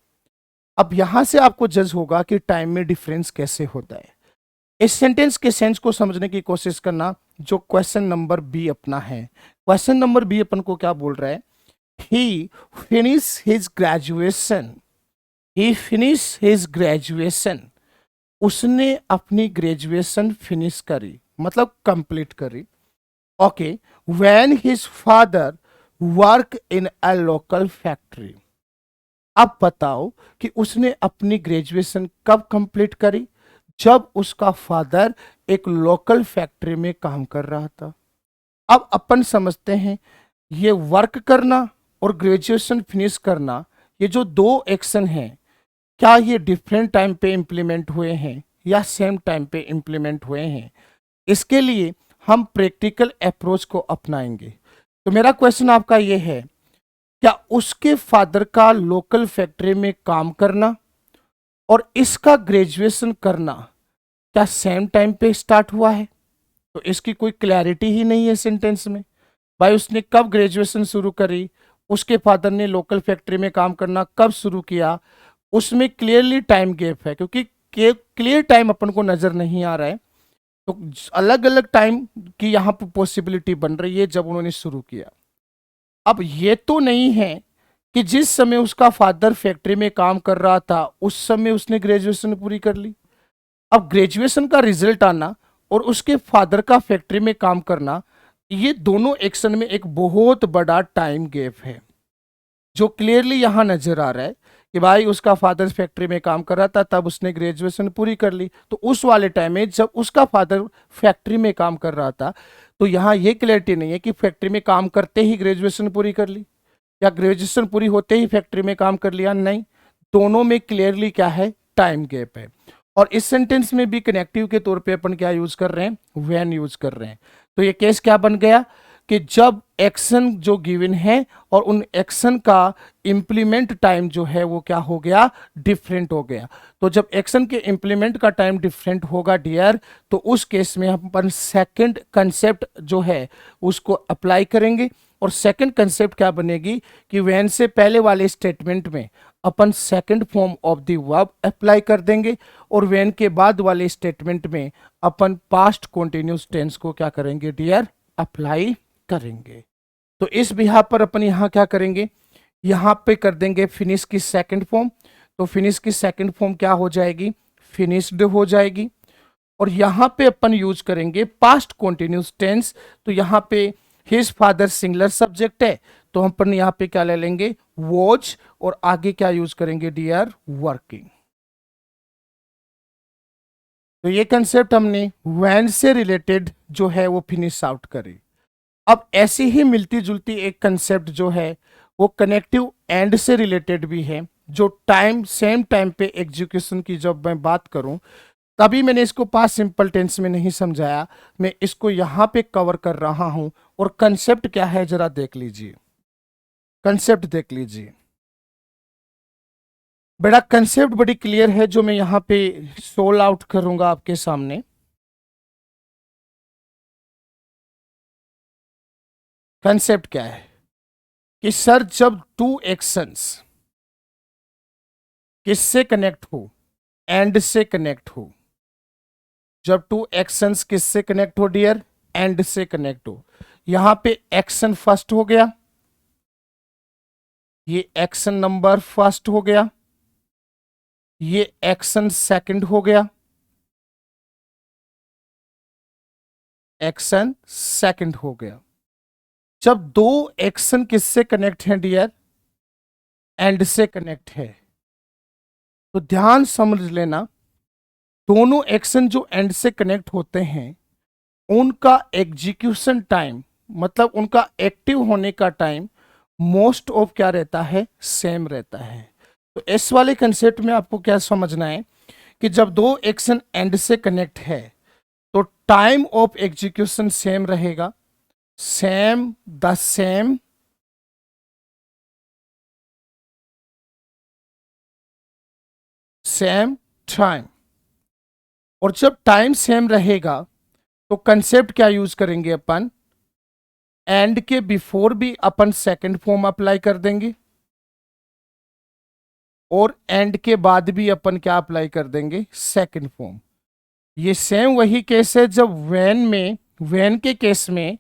अब यहां से आपको जज होगा कि टाइम में डिफरेंस कैसे होता है। इस सेंटेंस के सेंस को समझने की कोशिश करना। जो क्वेश्चन नंबर बी अपना है, क्वेश्चन नंबर बी अपन को क्या बोल रहा है? ही फिनिश हिज ग्रेजुएशन। ही फिनिश हिज ग्रेजुएशन। उसने अपनी ग्रेजुएशन फिनिश करी, मतलब कंप्लीट करी। Okay, when his father work in a local factory. अब बताओ कि उसने अपनी ग्रेजुएशन कब कंप्लीट करी? जब उसका फादर एक लोकल फैक्ट्री में काम कर रहा था। अब अपन समझते हैं ये वर्क करना और ग्रेजुएशन फिनिश करना, ये जो दो एक्शन हैं, क्या ये डिफरेंट टाइम पे इंप्लीमेंट हुए हैं या सेम टाइम पे इंप्लीमेंट हुए हैं? इसके लिए हम प्रैक्टिकल अप्रोच को अपनाएंगे। तो मेरा क्वेश्चन आपका ये है, क्या उसके फादर का लोकल फैक्ट्री में काम करना और इसका ग्रेजुएशन करना क्या सेम टाइम पे स्टार्ट हुआ है? तो इसकी कोई क्लैरिटी ही नहीं है सेंटेंस में। भाई उसने कब ग्रेजुएशन शुरू करी, उसके फादर ने लोकल फैक्ट्री में काम करना कब शुरू किया, उसमें क्लियरली टाइम गैप है, क्योंकि क्लियर टाइम अपन को नजर नहीं आ रहा है। तो अलग अलग टाइम की यहाँ पर पॉसिबिलिटी बन रही है जब उन्होंने शुरू किया। अब ये तो नहीं है कि जिस समय उसका फादर फैक्ट्री में काम कर रहा था उस समय उसने ग्रेजुएशन पूरी कर ली। अब ग्रेजुएशन का रिजल्ट आना और उसके फादर का फैक्ट्री में काम करना, ये दोनों एक्शन में एक बहुत बड़ा टाइम गैप है, जो क्लियरली यहां नजर आ रहा है कि भाई उसका फादर फैक्ट्री में काम कर रहा था तब उसने ग्रेजुएशन पूरी कर ली। तो उस वाले टाइम में जब उसका फादर फैक्ट्री में काम कर रहा था, तो यहाँ ये क्लैरिटी नहीं है कि फैक्ट्री में काम करते ही ग्रेजुएशन पूरी कर ली या ग्रेजुएशन पूरी होते ही फैक्ट्री में काम कर लिया। नहीं, दोनों में क्लियरली क्या है? टाइम गैप है। और इस सेंटेंस में भी कनेक्टिव के तौर पे अपन क्या यूज कर रहे हैं? व्हेन यूज कर रहे हैं। तो ये केस क्या बन गया कि जब एक्शन जो गिवन है और उन एक्शन का इंप्लीमेंट टाइम जो है वो क्या हो गया? डिफरेंट हो गया। तो जब एक्शन के इंप्लीमेंट का टाइम डिफरेंट होगा डियर, तो उस केस में हम अपन सेकंड कंसेप्ट जो है उसको अप्लाई करेंगे। और सेकंड कंसेप्ट क्या बनेगी कि व्हेन से पहले वाले स्टेटमेंट में अपन second form of the verb apply कर देंगे और व्हेन के बाद वाले स्टेटमेंट में अपन पास्ट कॉन्टिन्यूस टेंस को क्या करेंगे डियर? अप्लाई करेंगे। तो इस बिहार पर अपन यहां क्या करेंगे? यहां पे कर देंगे फिनिश की सेकंड फॉर्म। तो फिनिश की सेकंड फॉर्म क्या हो जाएगी? फिनिश्ड हो जाएगी। और यहां पे अपन यूज करेंगे पास्ट कॉन्टिन्यूस टेंस। तो यहां पे हिज फादर सिंगुलर सब्जेक्ट है, तो हम अपन यहां पे क्या ले लेंगे? वॉच। और आगे क्या यूज करेंगे डियर? वर्किंग। तो ये कंसेप्ट हमने व्हेन से रिलेटेड जो है वो फिनिश आउट करी। अब ऐसी ही मिलती जुलती एक कंसेप्ट जो है वो कनेक्टिव एंड से रिलेटेड भी है, जो टाइम सेम टाइम पे एग्जीक्यूशन की जब मैं बात करूं तभी मैंने इसको पास्ट सिंपल टेंस में नहीं समझाया, मैं इसको यहां पे कवर कर रहा हूं। और कंसेप्ट क्या है जरा देख लीजिए, कंसेप्ट देख लीजिए बेटा। कंसेप्ट बड़ी क्लियर है जो मैं यहां पे सोल आउट करूंगा आपके सामने। कंसेप्ट क्या है कि सर जब टू एक्शंस किससे कनेक्ट हो, एंड से कनेक्ट हो, जब टू एक्शंस किससे कनेक्ट हो डियर, एंड से कनेक्ट हो। यहां पे एक्शन फर्स्ट हो गया, ये एक्शन नंबर फर्स्ट हो गया, ये एक्शन सेकंड हो गया, एक्शन सेकंड हो गया। जब दो एक्शन किससे कनेक्ट हैं डियर, एंड से कनेक्ट है, तो ध्यान समझ लेना दोनों एक्शन जो एंड से कनेक्ट होते हैं उनका एग्जीक्यूशन टाइम, मतलब उनका एक्टिव होने का टाइम मोस्ट ऑफ क्या रहता है, सेम रहता है। तो इस वाले कंसेप्ट में आपको क्या समझना है कि जब दो एक्शन एंड से कनेक्ट है तो टाइम ऑफ एग्जीक्यूशन सेम रहेगा, same the same same time. और जब टाइम सेम रहेगा तो कंसेप्ट क्या यूज करेंगे अपन, एंड के बिफोर भी अपन सेकंड फॉर्म अप्लाई कर देंगे और एंड के बाद भी अपन क्या अप्लाई कर देंगे, सेकंड फॉर्म। ये सेम वही केस है जब वेन के केस में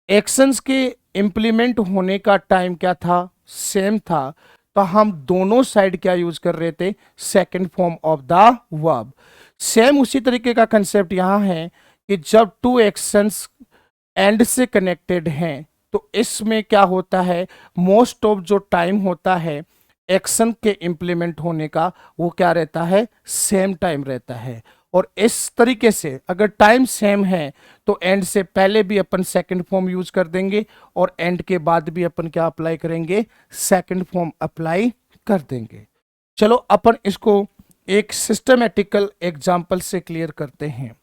एक्शंस के इंप्लीमेंट होने का टाइम क्या था, सेम था, तो हम दोनों साइड क्या यूज कर रहे थे, second form of the verb. Same उसी तरीके का कंसेप्ट यहां है कि जब टू एक्शंस एंड से कनेक्टेड हैं तो इसमें क्या होता है, मोस्ट ऑफ जो टाइम होता है एक्शन के इंप्लीमेंट होने का वो क्या रहता है, सेम टाइम रहता है। और इस तरीके से अगर टाइम सेम है तो एंड से पहले भी अपन सेकंड फॉर्म यूज कर देंगे और एंड के बाद भी अपन क्या अप्लाई करेंगे, सेकंड फॉर्म अप्लाई कर देंगे। चलो अपन इसको एक सिस्टमेटिकल एग्जाम्पल से क्लियर करते हैं।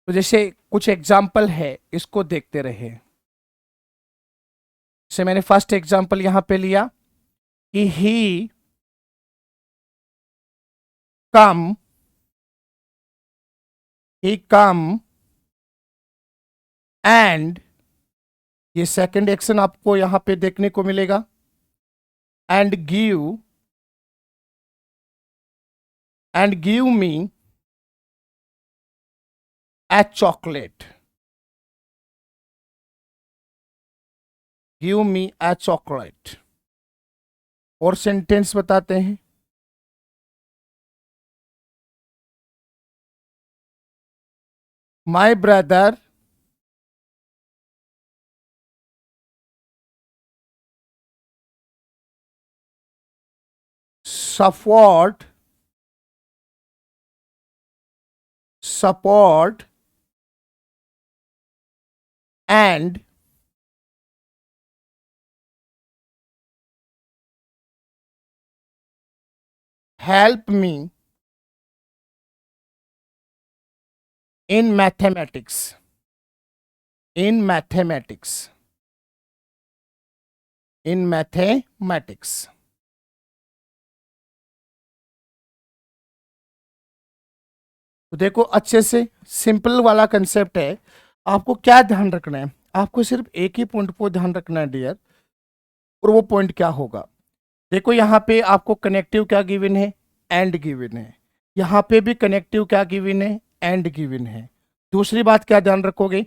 तो जैसे कुछ एग्जाम्पल है इसको देखते रहे। जैसे मैंने फर्स्ट एग्जाम्पल यहां पे लिया कि ही कम एंड, ये सेकंड एक्शन आपको यहां पे देखने को मिलेगा, and give me A chocolate, give me A chocolate. और सेंटेंस बताते हैं, my brother support and help me in mathematics, in mathematics, in mathematics। तो देखो अच्छे से सिंपल वाला कंसेप्ट है, आपको क्या ध्यान रखना है, आपको सिर्फ एक ही पॉइंट को ध्यान रखना है डियर। और वो पॉइंट क्या होगा, देखो यहाँ पे आपको कनेक्टिव क्या गिवन है, एंड गिवन है, यहाँ पे भी कनेक्टिव क्या गिवन है, एंड गिवन है। दूसरी बात क्या ध्यान रखोगे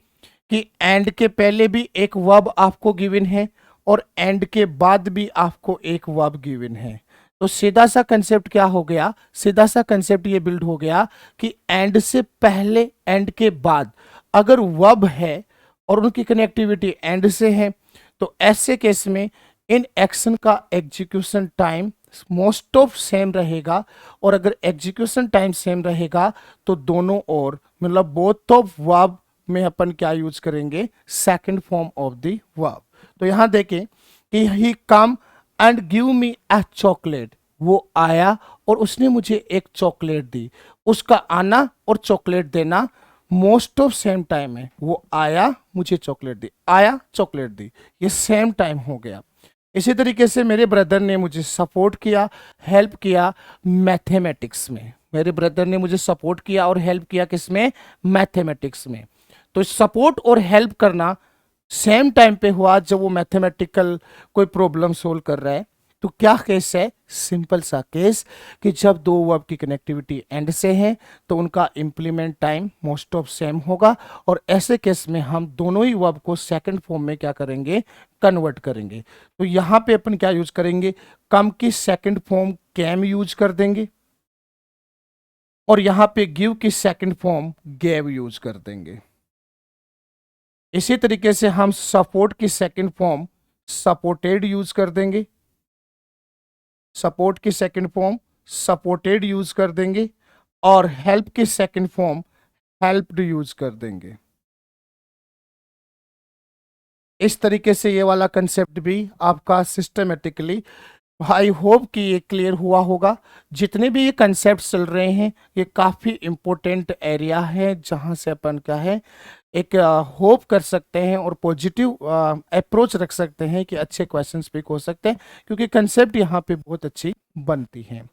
कि एंड के पहले भी एक वर्ब आपको गिवन है और एंड के बाद भी आपको एक वर्ब गिवन है। तो सीधा सा कंसेप्ट क्या हो गया, सीधा सा कंसेप्ट ये बिल्ड हो गया कि एंड से पहले एंड के बाद अगर वर्ब है और उनकी कनेक्टिविटी एंड से है तो ऐसे केस में इन एक्शन का execution time most of same रहेगा और अगर एग्जीक्यूशन टाइम सेम रहेगा तो दोनों और मतलब बोथ ऑफ वर्ब में अपन क्या यूज करेंगे, second form of the verb. तो यहां देखें कि he come and give me a chocolate, वो आया और उसने मुझे एक चॉकलेट दी। उसका आना और चॉकलेट देना मोस्ट ऑफ सेम टाइम है, वो आया मुझे चॉकलेट दी, आया चॉकलेट दी, ये सेम टाइम हो गया। इसी तरीके से मेरे ब्रदर ने मुझे सपोर्ट किया, हेल्प किया मैथमेटिक्स में। मेरे ब्रदर ने मुझे सपोर्ट किया और हेल्प किया किसमें, मैथमेटिक्स में। तो सपोर्ट और हेल्प करना सेम टाइम पे हुआ जब वो मैथमेटिकल कोई प्रॉब्लम सोल्व कर रहा है। तो क्या केस है, सिंपल सा केस कि जब दो वर्ब की कनेक्टिविटी एंड से है तो उनका implement time most of same होगा, और ऐसे केस में हम दोनों ही वर्ब को सेकंड फॉर्म में क्या करेंगे, कन्वर्ट करेंगे। तो यहां पे अपन क्या यूज करेंगे, कम की सेकंड फॉर्म कैम यूज कर देंगे और यहां पे गिव की सेकंड फॉर्म गेव यूज कर देंगे। इसी तरीके से हम सपोर्ट की सेकंड फॉर्म सपोर्टेड यूज कर देंगे, सपोर्ट की सेकंड फॉर्म सपोर्टेड यूज कर देंगे और हेल्प की सेकंड फॉर्म हेल्प्ड यूज कर देंगे। इस तरीके से ये वाला कंसेप्ट भी आपका सिस्टमेटिकली, आई होप कि ये क्लियर हुआ होगा। जितने भी ये कंसेप्ट चल रहे हैं ये काफ़ी इंपॉर्टेंट एरिया है जहां से अपन क्या है एक होप कर सकते हैं और पॉजिटिव अप्रोच रख सकते हैं कि अच्छे क्वेश्चंस पिक हो सकते हैं, क्योंकि कंसेप्ट यहाँ पे बहुत अच्छी बनती हैं।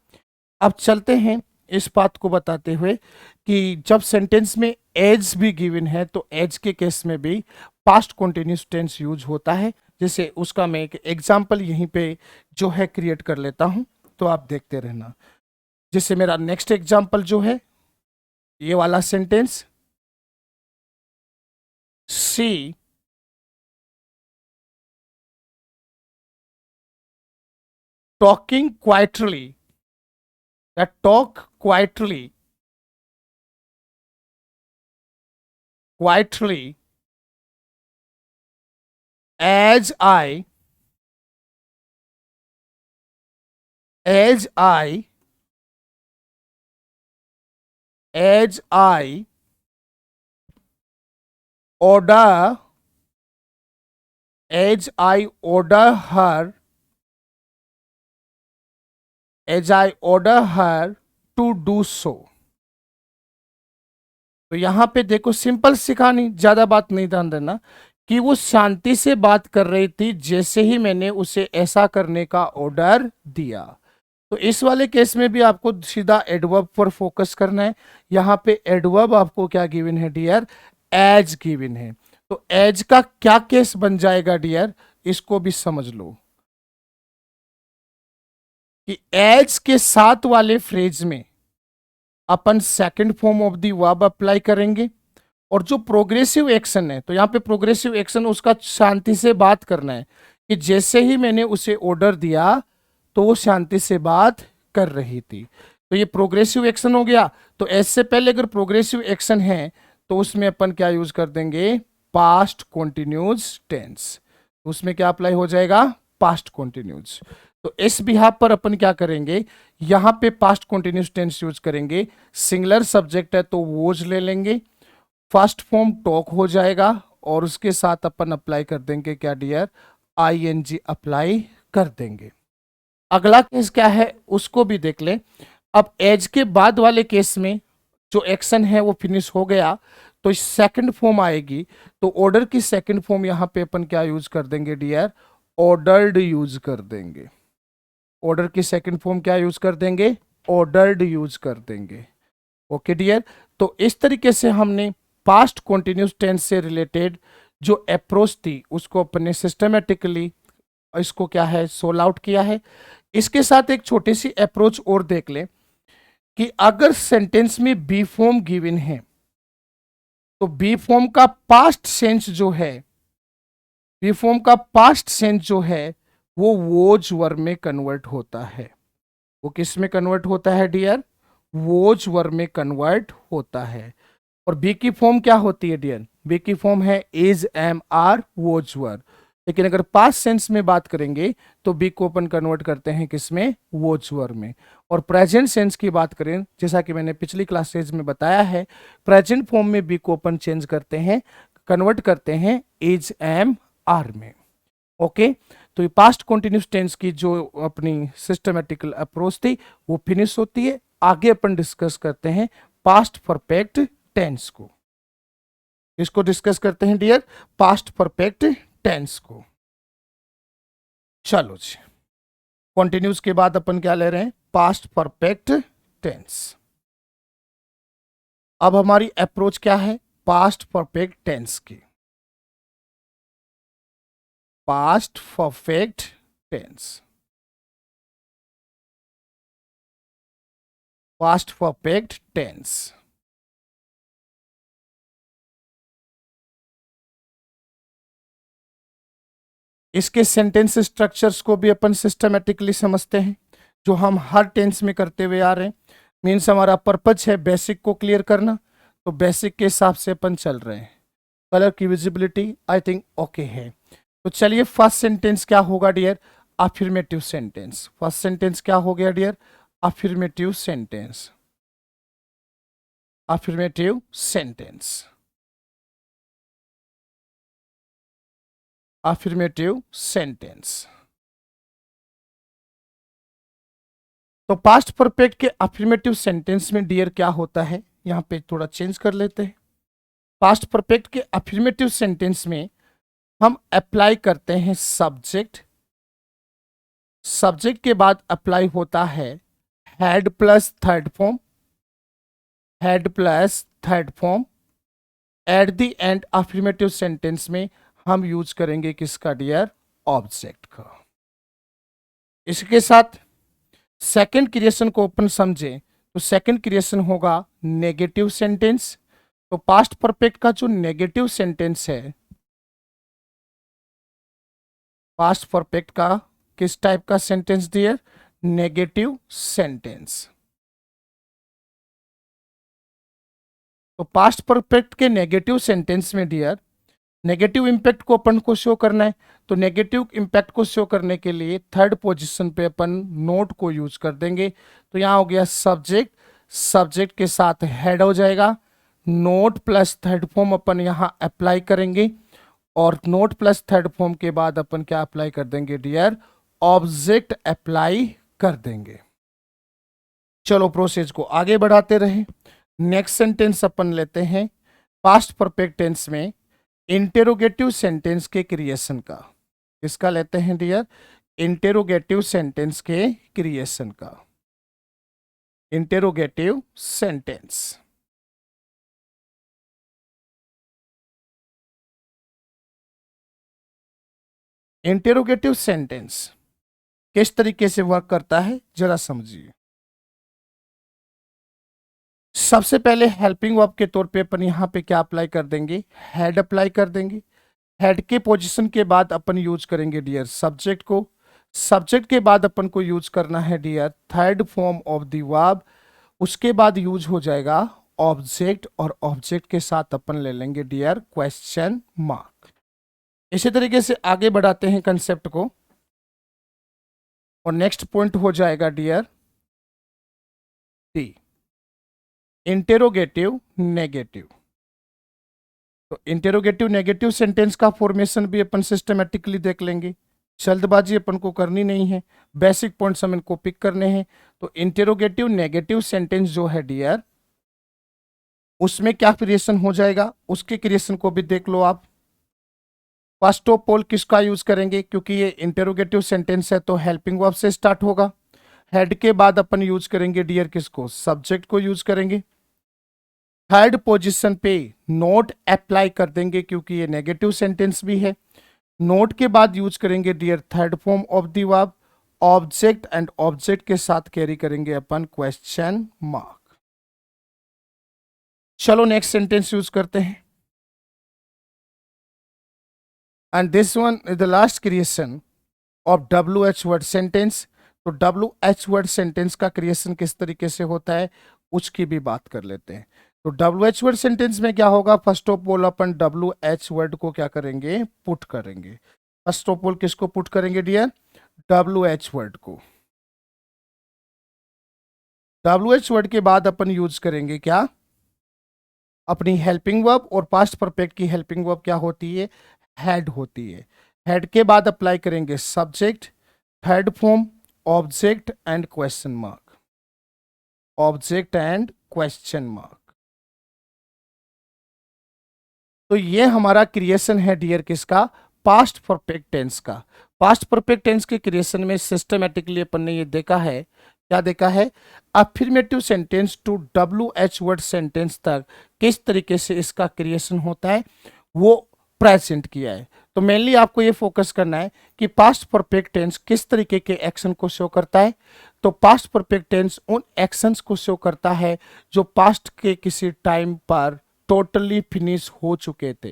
अब चलते हैं इस बात को बताते हुए कि जब सेंटेंस में एज भी गिवन है तो एज के केस में भी पास्ट कंटिन्यूस टेंस यूज होता है। जैसे उसका मैं एक एग्जांपल यहीं पे जो है क्रिएट कर लेता हूं, तो आप देखते रहना। जैसे मेरा नेक्स्ट एग्जांपल जो है ये वाला sentence, see talking quietly, that talk quietly, quietly as I as I as I order as I order her as I order her to do so। तो यहां पे देखो सिंपल सी कहानी, ज्यादा बात नहीं ध्यान देना, कि वो शांति से बात कर रही थी जैसे ही मैंने उसे ऐसा करने का ऑर्डर दिया। तो इस वाले केस में भी आपको सीधा एडवर्ब पर फोकस करना है। यहां पे एडवर्ब आपको क्या गिवन है डियर, एज गिवन है। तो एज का क्या केस बन जाएगा डियर, इसको भी समझ लो कि एज के साथ वाले फ्रेज में अपन second form of the verb apply करेंगे, और जो प्रोग्रेसिव एक्शन है तो यहाँ पे प्रोग्रेसिव एक्शन उसका शांति से बात करना है कि जैसे ही मैंने उसे ऑर्डर दिया तो वो शांति से बात कर रही थी। तो ये प्रोग्रेसिव एक्शन हो गया। तो ऐसे पहले अगर प्रोग्रेसिव एक्शन है तो उसमें अपन क्या यूज कर देंगे, पास्ट कॉन्टिन्यूज टेंस। उसमें क्या अप्लाई हो जाएगा, पास्ट कॉन्टिन्यूज। तो इस बिहाफ पर अपन क्या करेंगे, यहां पे पास्ट कॉन्टिन्यूस टेंस यूज करेंगे। सिंगुलर सब्जेक्ट है तो वोज ले लेंगे, फर्स्ट फॉर्म टॉक हो जाएगा और उसके साथ अपन अप्लाई कर देंगे क्या डियर, आईएनजी अप्लाई कर देंगे। अगला केस क्या है उसको भी देख लें। अब एज के बाद वाले केस में जो एक्शन है वो फिनिश हो गया तो सेकंड फॉर्म आएगी। तो ऑर्डर की सेकंड फॉर्म यहां पे अपन क्या यूज कर देंगे डियर, ऑर्डर्ड यूज कर देंगे। ऑर्डर की सेकंड फॉर्म क्या यूज कर देंगे, ऑर्डर्ड यूज कर देंगे। ओके डियर, तो इस तरीके से हमने पास्ट कॉन्टिन्यूस टेंस से रिलेटेड जो अप्रोच थी उसको अपने सिस्टमेटिकली इसको क्या है सोल्व आउट किया है। इसके साथ एक छोटी सी अप्रोच और देख लें कि अगर सेंटेंस में बी फॉर्म गिवन है तो बी फॉर्म का पास्ट सेंस जो है, बी फॉर्म का पास्ट सेंस जो है वो वोज वर्ब में कन्वर्ट होता है। वो किस में कन्वर्ट होता है डियर, वोज वर्ब में कन्वर्ट होता है। और बी की फॉर्म क्या होती है डियर, बी की फॉर्म है is am are was verb. लेकिन अगर पास्ट सेंस में बात करेंगे तो बी को अपन कन्वर्ट करते हैं किसमें, वॉच वर में। और प्रेजेंट सेंस की बात करें, जैसा कि मैंने पिछली क्लासेज में बताया है, प्रेजेंट फॉर्म में बी को अपन चेंज करते हैं, कन्वर्ट करते हैं इज, एम, आर में। ओके, तो ये पास्ट कॉन्टिन्यूस टेंस की जो अपनी सिस्टमेटिकल अप्रोच थी वो फिनिश होती है। आगे अपन डिस्कस करते हैं पास्ट परफेक्ट टेंस को। इसको डिस्कस करते हैं डियर, पास्ट परफेक्ट टेंस को। चलो जी, कॉन्टिन्यूस के बाद अपन क्या ले रहे हैं, पास्ट परफेक्ट टेंस। अब हमारी अप्रोच क्या है पास्ट परफेक्ट टेंस की, past perfect tense, past perfect tense. इसके सेंटेंस स्ट्रक्चर्स को भी अपन सिस्टमेटिकली समझते हैं, जो हम हर टेंस में करते हुए आ रहे हैं। मीन्स हमारा पर्पज है बेसिक को क्लियर करना, तो बेसिक के हिसाब से अपन चल रहे हैं। कलर की विजिबिलिटी आई थिंक ओके है। तो चलिए फर्स्ट सेंटेंस क्या होगा dear, affirmative sentence. First sentence क्या हो गया dear, affirmative sentence, affirmative sentence, affirmative sentence. तो पास्ट परफेक्ट के अफर्मेटिव सेंटेंस में डियर क्या होता है, यहां पे थोड़ा चेंज कर लेते हैं। पास्ट परफेक्ट के अफर्मेटिव सेंटेंस में हम अप्लाई करते हैं सब्जेक्ट, सब्जेक्ट के बाद अप्लाई होता है had plus third form, had plus third form. Eight the and affirmative sentence में हम यूज करेंगे किसका डियर, ऑब्जेक्ट का। इसके साथ सेकंड क्रिएशन को अपन समझें तो सेकंड क्रिएशन होगा नेगेटिव सेंटेंस। तो पास्ट परफेक्ट का जो नेगेटिव सेंटेंस है, पास्ट परफेक्ट का किस टाइप का सेंटेंस डियर, नेगेटिव सेंटेंस। तो पास्ट परफेक्ट के नेगेटिव सेंटेंस में डियर नेगेटिव इंपैक्ट को अपन को शो करना है, तो नेगेटिव इंपैक्ट को शो करने के लिए थर्ड पोजीशन पे अपन नोट को यूज कर देंगे। तो यहां हो गया सब्जेक्ट, सब्जेक्ट के साथ हेड हो जाएगा, नोट प्लस थर्ड फॉर्म अपन यहां अप्लाई करेंगे, और नोट प्लस थर्ड फॉर्म के बाद अपन क्या अप्लाई कर देंगे डियर, ऑब्जेक्ट अप्लाई कर देंगे। चलो प्रोसेस को आगे बढ़ाते रहे। नेक्स्ट सेंटेंस अपन लेते हैं पास्ट परफेक्ट टेंस में इंटेरोगेटिव सेंटेंस के क्रिएशन का। इसका लेते हैं डियर, इंटेरोगेटिव सेंटेंस के क्रिएशन का, इंटेरोगेटिव सेंटेंस। इंटेरोगेटिव सेंटेंस किस तरीके से वर्क करता है जरा समझिए। सबसे पहले हेल्पिंग वर्ब के तौर पे अपन यहां पे क्या अप्लाई कर देंगे, हैड अप्लाई कर देंगे। हेड के पोजीशन के बाद अपन यूज करेंगे डियर सब्जेक्ट को, सब्जेक्ट के बाद अपन को यूज करना है dear third form of the verb, उसके बाद यूज हो जाएगा ऑब्जेक्ट, और ऑब्जेक्ट के साथ अपन ले लेंगे डियर क्वेश्चन मार्क। इसी तरीके से आगे बढ़ाते हैं कंसेप्ट को, और नेक्स्ट पॉइंट हो जाएगा डियर डी, इंटेरोगेटिव नेगेटिव। तो इंटेरोगेटिव नेगेटिव सेंटेंस का फॉर्मेशन भी अपन सिस्टमेटिकली देख लेंगे, जल्दबाजी अपन को करनी नहीं है, बेसिक पॉइंट्स हम इनको पिक करने हैं। तो इंटेरोगेटिव नेगेटिव सेंटेंस जो है डियर, उसमें क्या क्रिएशन हो जाएगा, उसके क्रिएशन को भी देख लो आप। फर्स्ट ऑफ ऑल किसका यूज करेंगे, क्योंकि ये इंटेरोगेटिव सेंटेंस है तो हेल्पिंग वर्ब से स्टार्ट होगा। हेड के बाद अपन यूज करेंगे डियर किसको, सब्जेक्ट को यूज करेंगे। थर्ड पोजीशन पे नोट अप्लाई कर देंगे क्योंकि ये नेगेटिव सेंटेंस भी है। नोट के बाद यूज करेंगे dear third form of the verb, object, and object के साथ कैरी करेंगे अपन क्वेश्चन मार्क। चलो नेक्स्ट सेंटेंस यूज करते हैं, and this one is the last creation of WH word sentence. तो WH वर्ड सेंटेंस का क्रिएशन किस तरीके से होता है उसकी भी बात कर लेते हैं। तो WH वर्ड सेंटेंस में क्या होगा, first of all upon WH word को क्या करेंगे, पुट करेंगे। फर्स्ट ऑफ ऑल किसको पुट करेंगे डियर, WH वर्ड को। WH वर्ड के बाद अपन यूज करेंगे क्या, अपनी हेल्पिंग वर्ब, और पास्ट परफेक्ट की हेल्पिंग वर्ब क्या होती है, हैड होती है। हैड के बाद अप्लाई करेंगे subject, third form, object and question mark, object and question mark. तो ये हमारा क्रिएशन है डियर किसका, पास्ट परफेक्ट टेंस का। पास्ट परफेक्ट टेंस के क्रिएशन में सिस्टमेटिकली अपन ने ये देखा है, क्या देखा है, affirmative sentence to WH word sentence तक किस तरीके से इसका क्रिएशन होता है वो प्रेजेंट किया है। तो मेनली आपको ये फोकस करना है कि पास्ट परफेक्ट टेंस किस तरीके के एक्शन को शो करता है। तो पास्ट परफेक्ट टेंस उन एक्शंस को शो करता है जो पास्ट के किसी टाइम पर टोटली फिनिश हो चुके थे,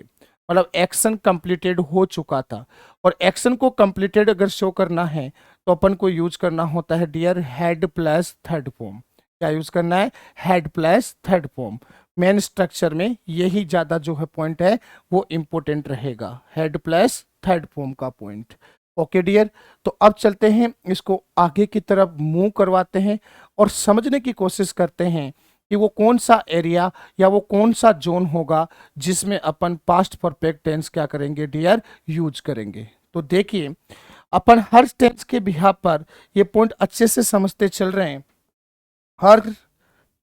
मतलब एक्शन कंप्लीटेड हो चुका था। और एक्शन को कंप्लीटेड अगर शो करना है तो अपन को यूज करना होता है dear had plus third form. क्या यूज करना है, had plus third form. Main structure में यही ज्यादा जो है पॉइंट है वो इंपॉर्टेंट रहेगा, हेड प्लस थर्ड फॉर्म का पॉइंट। ओके डियर, तो अब चलते हैं इसको आगे की तरफ मूव करवाते हैं और समझने की कोशिश करते हैं कि वो कौन सा एरिया या वो कौन सा जोन होगा जिसमें अपन पास्ट परफेक्ट टेंस क्या करेंगे डियर, यूज करेंगे। तो देखिए अपन हर टेंस के बिहाफ पर ये पॉइंट अच्छे से समझते चल रहे हैं, हर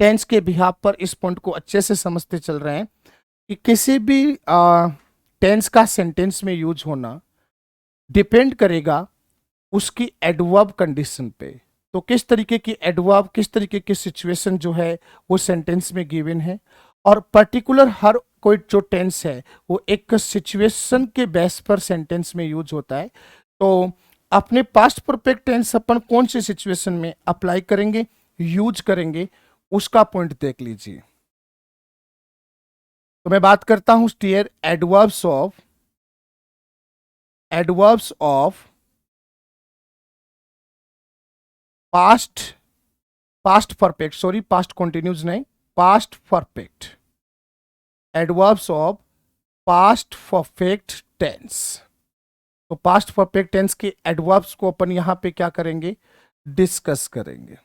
टेंस के बिहाफ पर इस पॉइंट को अच्छे से समझते चल रहे हैं कि किसी भी टेंस का सेंटेंस में यूज होना डिपेंड करेगा उसकी एडवर्ब कंडीशन पे। तो किस तरीके की एडवर्ब, किस तरीके की सिचुएशन जो है वो सेंटेंस में गिवन है, और पर्टिकुलर हर कोई जो टेंस है वो एक सिचुएशन के बेस पर सेंटेंस में यूज होता है। तो अपने पास्ट परफेक्ट टेंस अपन कौन सी सिचुएशन में अप्लाई करेंगे, यूज करेंगे, उसका पॉइंट देख लीजिए। तो मैं बात करता हूं dear adverbs of past perfect, sorry past continuous नहीं, past perfect, adverbs of past perfect tense. तो पास्ट परफेक्ट टेंस के एडवर्ब्स को अपन यहां पे क्या करेंगे, डिस्कस करेंगे।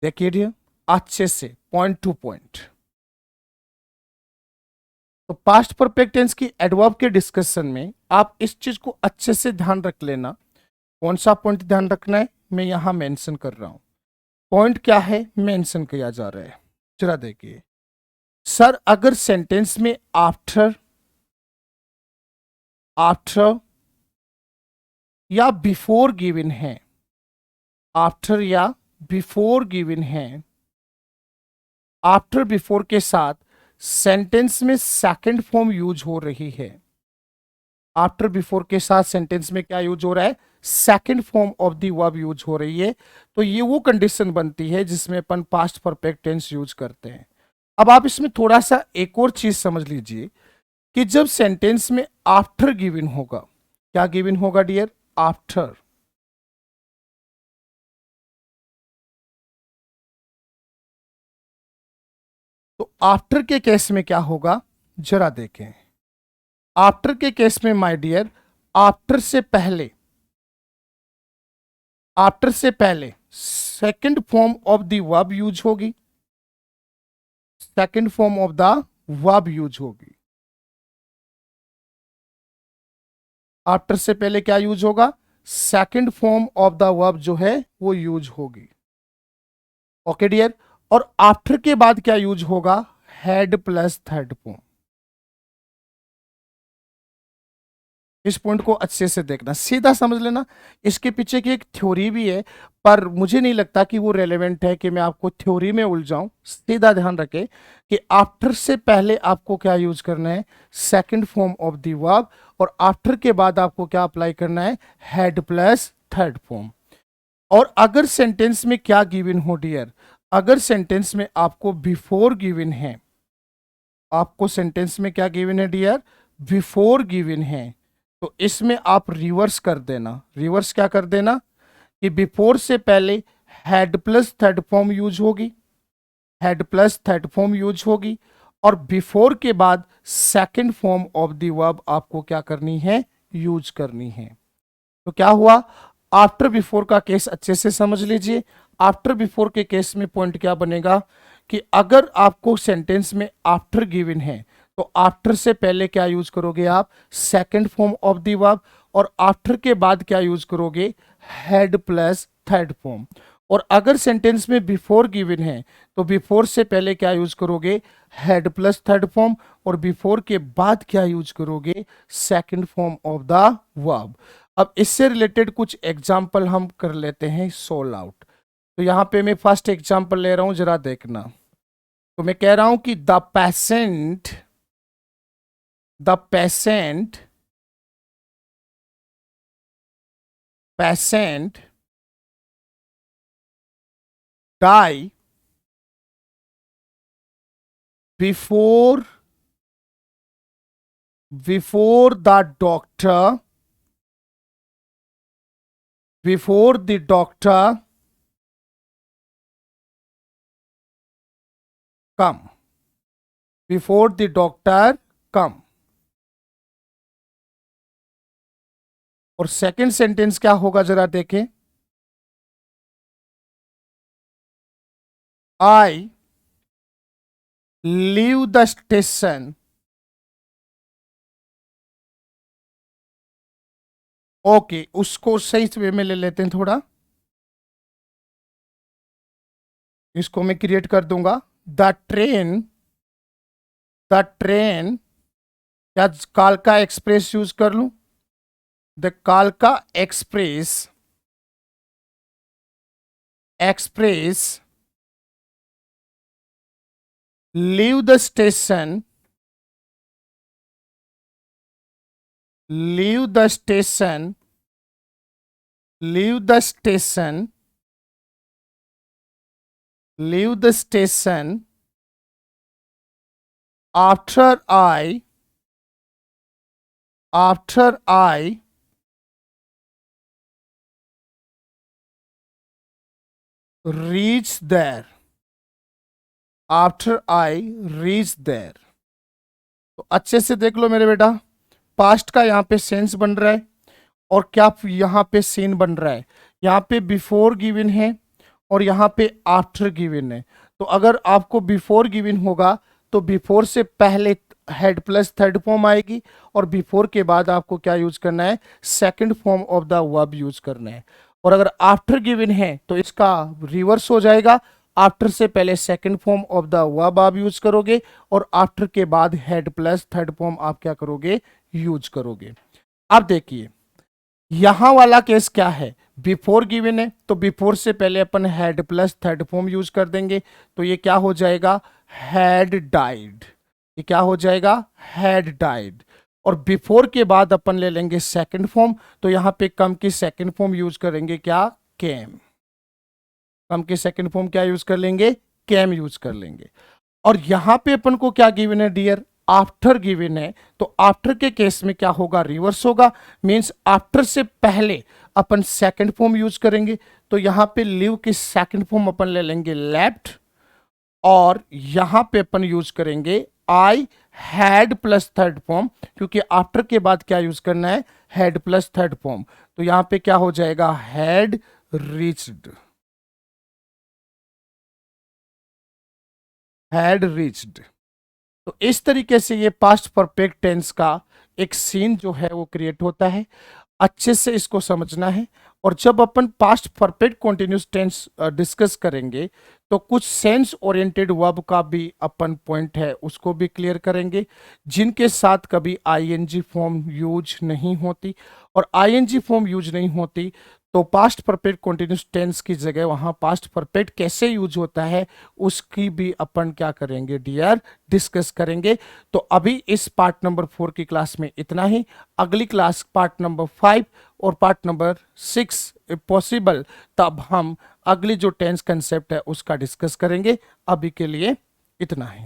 देखिए अच्छे से पॉइंट टू पॉइंट। तो पास्ट परफेक्ट टेंस की एडवर्ब के डिस्कशन में आप इस चीज को अच्छे से ध्यान रख लेना। कौन सा पॉइंट ध्यान रखना है, मैं यहां मेंशन कर रहा हूं। पॉइंट क्या है, मेंशन किया जा रहा है, जरा देखिए। सर अगर सेंटेंस में आफ्टर या बिफोर गिवन है, आफ्टर या बिफोर गिवन है, आफ्टर बिफोर के साथ सेंटेंस में सेकंड फॉर्म यूज हो रही है, आफ्टर बिफोर के साथ सेंटेंस में क्या यूज हो रहा है, second form of the verb use हो रही है, तो ये वो कंडीशन बनती है जिसमें अपन पास्ट परफेक्ट टेंस यूज करते हैं। अब आप इसमें थोड़ा सा एक और चीज समझ लीजिए कि जब सेंटेंस में आफ्टर गिवन होगा, क्या गिवन होगा डियर, आफ्टर, तो आफ्टर के केस में क्या होगा, जरा देखें। आफ्टर के केस में माय डियर, आफ्टर से पहले, आफ्टर से पहले second form of the verb use होगी, second form of the verb use होगी। आफ्टर से पहले क्या यूज होगा, second form of the verb जो है वो यूज होगी। ओके डियर, और आफ्टर के बाद क्या यूज होगा, हेड प्लस थर्ड फॉर्म। इस पॉइंट को अच्छे से देखना, सीधा समझ लेना। इसके पीछे की एक थ्योरी भी है पर मुझे नहीं लगता कि वो रेलेवेंट है कि मैं आपको थ्योरी में उलझाऊं। सीधा ध्यान रखें कि आफ्टर से पहले आपको क्या यूज करना है, second form of the verb, और आफ्टर के बाद आपको क्या अप्लाई करना है, हेड प्लस थर्ड फॉर्म। और अगर सेंटेंस में क्या गिवन हो डियर, अगर सेंटेंस में आपको बिफोर गिवन है, आपको सेंटेंस में क्या गिवन है डियर, बिफोर गिवन है, तो इसमें आप रिवर्स कर देना। रिवर्स क्या कर देना कि बिफोर से पहले head plus third form use होगी, head plus third form use होगी, और बिफोर के बाद second form of the verb आपको क्या करनी है, यूज करनी है। तो क्या हुआ, आफ्टर बिफोर का केस अच्छे से समझ लीजिए। आफ्टर बिफोर के केस में पॉइंट क्या बनेगा कि अगर आपको सेंटेंस में आफ्टर गिवन है तो आफ्टर से पहले क्या यूज करोगे आप, second form of the verb, और आफ्टर के बाद क्या यूज करोगे, हैड प्लस थर्ड फॉर्म। और अगर सेंटेंस में बिफोर गिवन है तो बिफोर से पहले क्या यूज करोगे, हैड प्लस थर्ड फॉर्म, और बिफोर के बाद क्या यूज करोगे, second form of the verb. अब इससे रिलेटेड कुछ एग्जाम्पल हम कर लेते हैं सोल्व आउट। तो यहां पे मैं फर्स्ट एग्जाम्पल ले रहा हूं, जरा देखना। तो मैं कह रहा हूं कि the patient die before the doctor come, before the doctor come। और सेकंड सेंटेंस क्या होगा जरा देखें, I leave the station okay उसको सही वे में ले लेते हैं थोड़ा, इसको मैं क्रिएट कर दूंगा। द ट्रेन क्या कालका एक्सप्रेस यूज कर लूं, द कालका express leave the station leave the station leave the station leave the station after I reach there, after I reach there। तो अच्छे से देख लो मेरे बेटा, पास्ट का यहाँ पे सेंस बन रहा है और क्या यहाँ पे सीन बन रहा है, यहाँ पे बिफोर गिवन है और यहाँ पे आफ्टर गिवन है। तो अगर आपको बिफोर गिवन होगा तो बिफोर से पहले हेड प्लस थर्ड फॉर्म आएगी और बिफोर के बाद आपको क्या यूज करना है, second form of the verb use करना है। और अगर आफ्टर गिवन है तो इसका रिवर्स हो जाएगा, आफ्टर से पहले second form of the verb आप यूज करोगे और आफ्टर के बाद हेड प्लस थर्ड फॉर्म आप क्या करोगे, यूज करोगे। अब देखिए यहां वाला केस क्या है, बिफोर गिवन है तो बिफोर से पहले अपन had plus third form use कर देंगे, तो ये क्या हो जाएगा, हैड डाइड। ये क्या हो जाएगा, हैड डाइड। और बिफोर के बाद अपन ले लेंगे सेकंड फॉर्म, तो यहां पे कम की सेकंड फॉर्म यूज करेंगे क्या, केम। कम की सेकंड फॉर्म क्या यूज कर लेंगे, केम यूज कर लेंगे। और यहां पे अपन को क्या गिवन है डियर, आफ्टर गिवन है, तो आफ्टर के केस में क्या होगा, रिवर्स होगा। मींस आफ्टर से पहले अपन सेकंड फॉर्म यूज करेंगे, तो यहां पे लिव की सेकंड फॉर्म अपन ले लेंगे लेफ्ट, और यहां पे अपन यूज करेंगे I had plus third form, क्योंकि आफ्टर के बाद क्या यूज करना है, हैड प्लस थर्ड फॉर्म। तो यहां पे क्या हो जाएगा, हैड रीच्ड, हैड रीच्ड। तो इस तरीके से ये पास्ट परफेक्ट टेंस का एक सीन जो है वो क्रिएट होता है। अच्छे से इसको समझना है। और जब अपन past perfect continuous tense discuss करेंगे तो कुछ सेंस ओरिएंटेड वर्ब का भी अपन पॉइंट है उसको भी क्लियर करेंगे, जिनके साथ कभी आईएनजी फॉर्म यूज नहीं होती। और आईएनजी फॉर्म यूज नहीं होती तो पास्ट परफेक्ट कॉन्टिन्यूस टेंस की जगह वहां पास्ट परफेक्ट कैसे यूज होता है उसकी भी अपन क्या करेंगे डियर, डिस्कस करेंगे। तो अभी इस पार्ट नंबर 4 की क्लास में इतना ही। अगली क्लास पार्ट नंबर 5 और पार्ट नंबर 6 इफ पॉसिबल तब हम अगली जो टेंस कंसेप्ट है उसका डिस्कस करेंगे। अभी के लिए इतना ही।